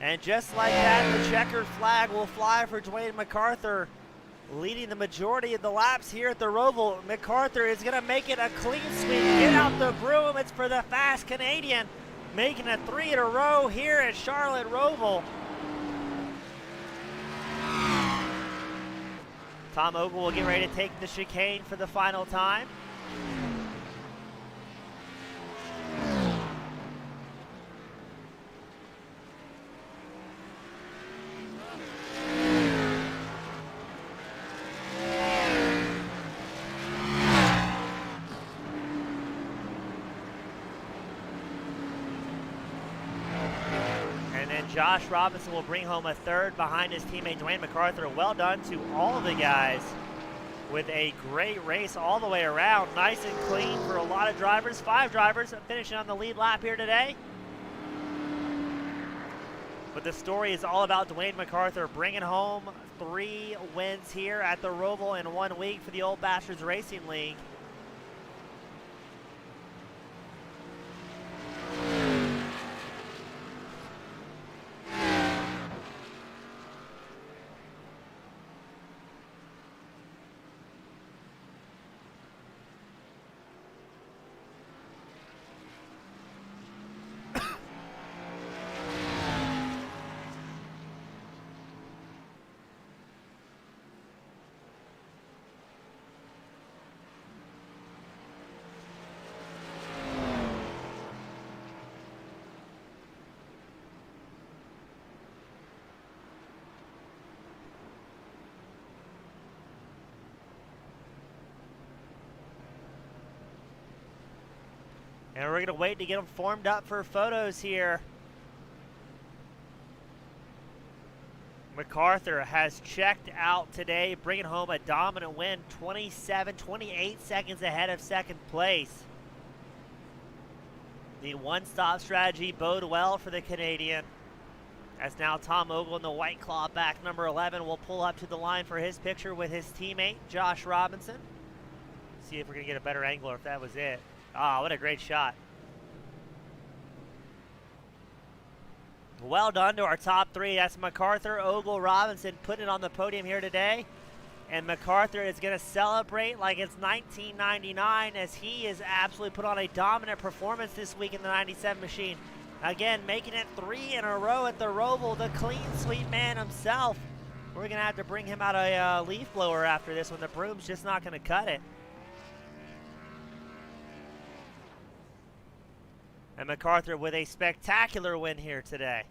And just like that, the checkered flag will fly for Dwayne Mccarthur, leading the majority of the laps here at the Roval. Mccarthur is going to make it a clean sweep. Get out the broom. It's for the fast Canadian, making it 3 in a row here at Charlotte Roval. Tom Ogle will get ready to take the chicane for the final time. Josh Robinson will bring home a third behind his teammate Dwayne Mccarthur. Well done to all of the guys with a great race all the way around. Nice and clean for a lot of drivers. 5 drivers finishing on the lead lap here today. But the story is all about Dwayne Mccarthur bringing home 3 wins here at the Roval in 1 week for the Old Bastards Racing League. And we're going to wait to get them formed up for photos here. Mccarthur has checked out today, bringing home a dominant win, 28 seconds ahead of second place. The one-stop strategy bode well for the Canadian, as now Tom Ogle in the White Claw back number 11 will pull up to the line for his picture with his teammate, Josh Robinson. See if we're going to get a better angle or if that was it. Ah, what a great shot. Well done to our top 3. That's Mccarthur, Ogle, Robinson putting it on the podium here today. And Mccarthur is going to celebrate like it's 1999 as he is absolutely put on a dominant performance this week in the 97 machine. Again, making it 3 in a row at the Roval, the clean sweep man himself. We're going to have to bring him out a leaf blower after this one. The broom's just not going to cut it. And Mccarthur with a spectacular win here today.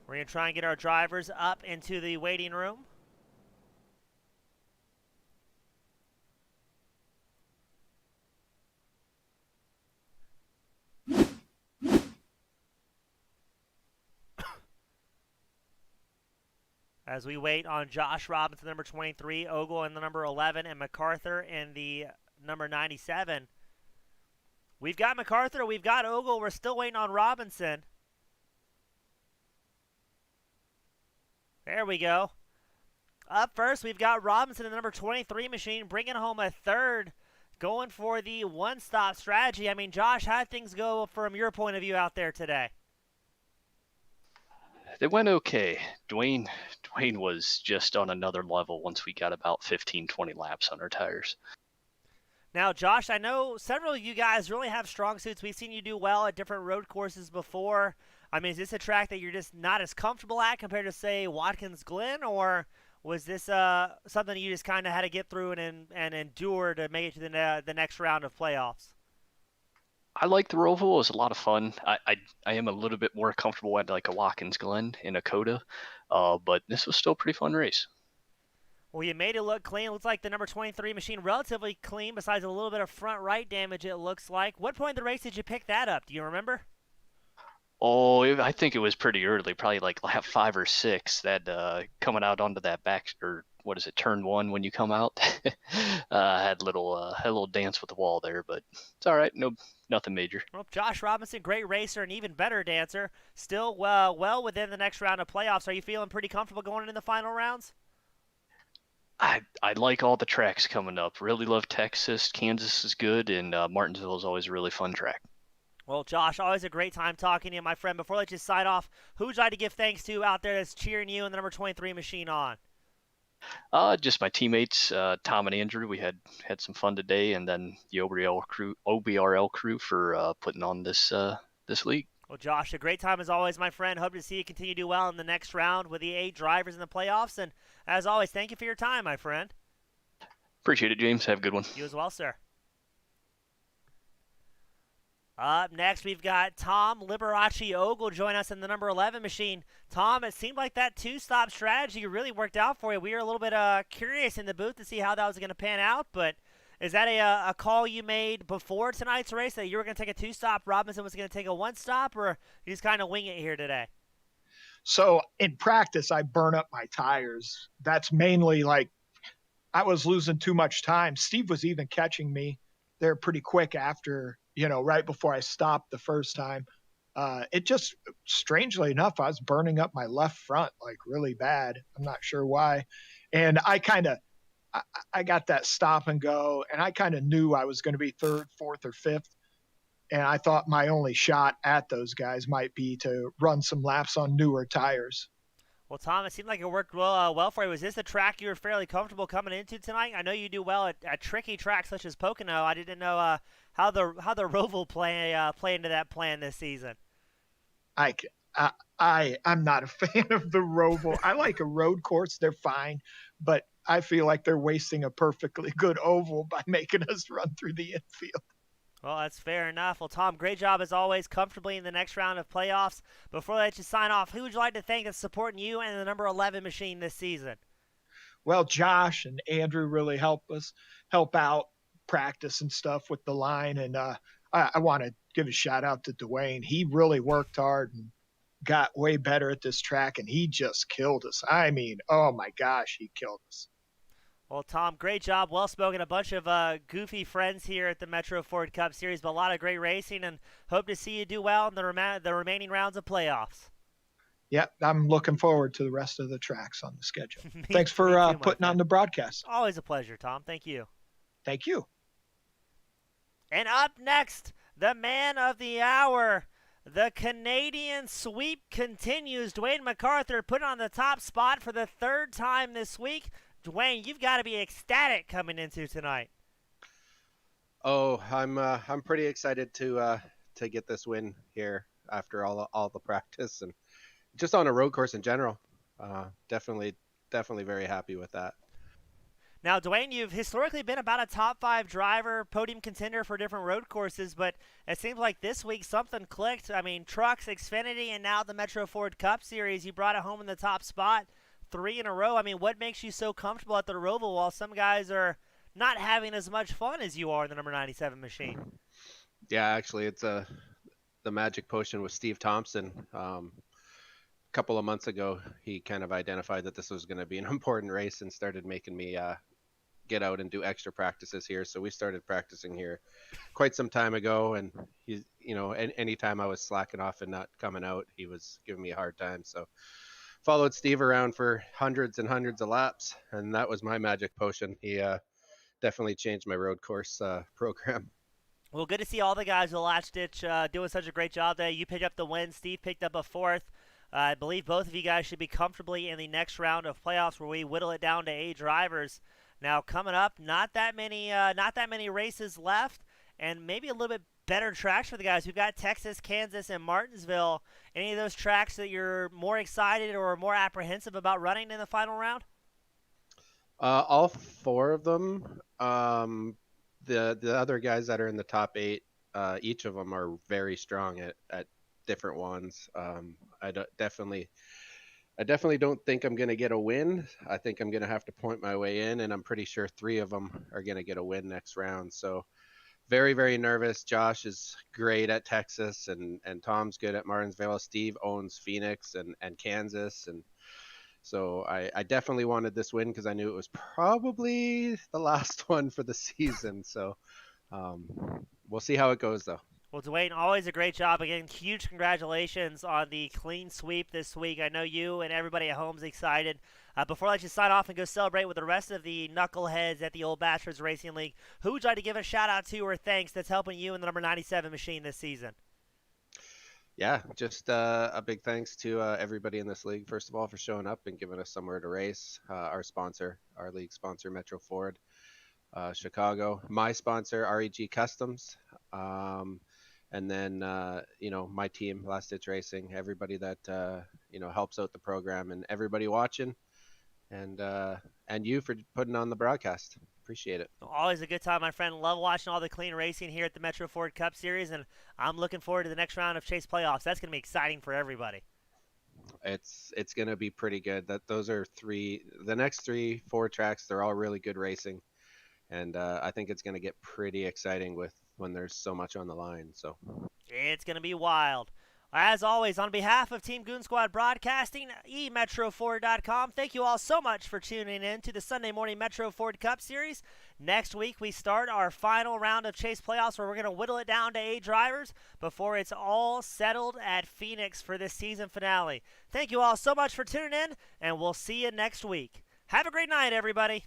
We're going to try and get our drivers up into the waiting room. As we wait on Josh Robinson, number 23, Ogle in the number 11, and Mccarthur in the number 97. We've got Mccarthur, we've got Ogle, we're still waiting on Robinson. There we go. Up first, we've got Robinson in the number 23 machine, bringing home a third, going for the one-stop strategy. I mean, Josh, how did things go from your point of view out there today? They went okay. Dwayne was just on another level once we got about 15, 20 laps on our tires. Now, Josh, I know several of you guys really have strong suits. We've seen you do well at different road courses before. I mean, is this a track that you're just not as comfortable at compared to, say, Watkins Glen, or was this something you just kind of had to get through and endure to make it to the next round of playoffs? I like the Roval. It was a lot of fun. I am a little bit more comfortable at like a Watkins Glen in a Coda, but this was still a pretty fun race. Well, you made it look clean. It looks like the number 23 machine relatively clean, besides a little bit of front right damage, it looks like. What point in the race did you pick that up? Do you remember? Oh, I think it was pretty early, probably like lap 5 or 6. That coming out onto that back, or what is it, turn 1 when you come out. Had a little dance with the wall there, but it's all right. No, nothing major. Well, Josh Robinson, great racer and even better dancer, still well within the next round of playoffs. Are you feeling pretty comfortable going into the final rounds? I like all the tracks coming up. Really love Texas. Kansas is good, and Martinsville is always a really fun track. Well, Josh, always a great time talking to you, my friend. Before I let you sign off, who would you like to give thanks to out there that's cheering you and the number 23 machine on? Just my teammates, Tom and Andrew. We had some fun today, and then the OBRL crew for putting on this league. Well, Josh, a great time as always, my friend. Hope to see you continue to do well in the next round with the 8 drivers in the playoffs. And as always, thank you for your time, my friend. Appreciate it, James. Have a good one. You as well, sir. Up next, we've got Tom Liberace Ogle join us in the number 11 machine. Tom, it seemed like that two-stop strategy really worked out for you. We were a little bit curious in the booth to see how that was going to pan out, but is that a call you made before tonight's race that you were going to take a two-stop, Robinson was going to take a one-stop, or you just kind of wing it here today? So in practice, I burn up my tires. That's mainly like I was losing too much time. Steve was even catching me there pretty quick after, right before I stopped the first time. It just, strangely enough, I was burning up my left front like really bad. I'm not sure why. And I got that stop and go, and I kind of knew I was going to be third, fourth, or fifth. And I thought my only shot at those guys might be to run some laps on newer tires. Well, Tom, it seemed like it worked well for you. Was this a track you were fairly comfortable coming into tonight? I know you do well at tricky tracks such as Pocono. I didn't know how the Roval play into that plan this season. I'm not a fan of the Roval. I like a road course; they're fine, but I feel like they're wasting a perfectly good oval by making us run through the infield. Well, that's fair enough. Well, Tom, great job as always, comfortably in the next round of playoffs. Before I let you sign off, who would you like to thank that's supporting you and the number 11 machine this season? Well, Josh and Andrew really help out practice and stuff with the line. And I want to give a shout out to Dwayne. He really worked hard and got way better at this track, and he just killed us. I mean, oh my gosh, he killed us. Well, Tom, great job. Well spoken. A bunch of goofy friends here at the Metro Ford Cup Series, but a lot of great racing, and hope to see you do well in the remaining rounds of playoffs. Yep, I'm looking forward to the rest of the tracks on the schedule. Thanks for putting on the broadcast. Always a pleasure, Tom. Thank you. Thank you. And up next, the man of the hour. The Canadian sweep continues. Dwayne Mccarthur put on the top spot for the third time this week. Dwayne, you've got to be ecstatic coming into tonight. Oh, I'm pretty excited to get this win here after all the practice and just on a road course in general. Definitely very happy with that. Now, Dwayne, you've historically been about a top 5 driver, podium contender for different road courses, but it seems like this week something clicked. I mean, Trucks, Xfinity, and now the Metro Ford Cup Series. You brought it home in the top spot 3 in a row. I mean, what makes you so comfortable at the Roval while some guys are not having as much fun as you are in the number 97 machine? Yeah, actually, it's the magic potion with Steve Thompson. A couple of months ago, he kind of identified that this was going to be an important race and started making me get out and do extra practices here. So we started practicing here quite some time ago, and he's, anytime I was slacking off and not coming out, he was giving me a hard time. So followed Steve around for hundreds and hundreds of laps, and that was my magic potion. He definitely changed my road course program. Well, good to see all the guys with Latch Ditch doing such a great job today. You picked up the win. Steve picked up a 4th. I believe both of you guys should be comfortably in the next round of playoffs where we whittle it down to 8 drivers. Now, coming up, not that many races left, and maybe a little bit better tracks for the guys. We've got Texas, Kansas, and Martinsville. Any of those tracks that you're more excited or more apprehensive about running in the final round? All 4 of them. The other guys that are in the top 8, each of them are very strong at different ones. I definitely don't think I'm going to get a win. I think I'm going to have to point my way in, and I'm pretty sure 3 of them are going to get a win next round. So very, very nervous. Josh is great at Texas, and Tom's good at Martinsville. Steve owns Phoenix and Kansas, and so I definitely wanted this win because I knew it was probably the last one for the season. So we'll see how it goes, though. Well, Dwayne, always a great job. Again, huge congratulations on the clean sweep this week. I know you and everybody at home is excited. Before I let you sign off and go celebrate with the rest of the knuckleheads at the Old Bashers Racing League, who would you like to give a shout-out to or thanks that's helping you in the number 97 machine this season? Yeah, just a big thanks to everybody in this league, first of all, for showing up and giving us somewhere to race. Our sponsor, our league sponsor, Metro Ford, Chicago. My sponsor, REG Customs. And then, my team, Last Ditch Racing, everybody that, helps out the program, and everybody watching, and you for putting on the broadcast. Appreciate it. Always a good time, my friend. Love watching all the clean racing here at the Metro Ford Cup Series, and I'm looking forward to the next round of Chase Playoffs. That's going to be exciting for everybody. It's going to be pretty good. Those are the next 3-4 tracks. They're all really good racing, and I think it's going to get pretty exciting when there's so much on the line. So it's going to be wild. As always, on behalf of Team Goon Squad Broadcasting, eMetroFord.com, thank you all so much for tuning in to the Sunday morning Metro Ford Cup Series. Next week, we start our final round of Chase Playoffs, where we're going to whittle it down to 8 drivers before it's all settled at Phoenix for this season finale. Thank you all so much for tuning in, and we'll see you next week. Have a great night, everybody.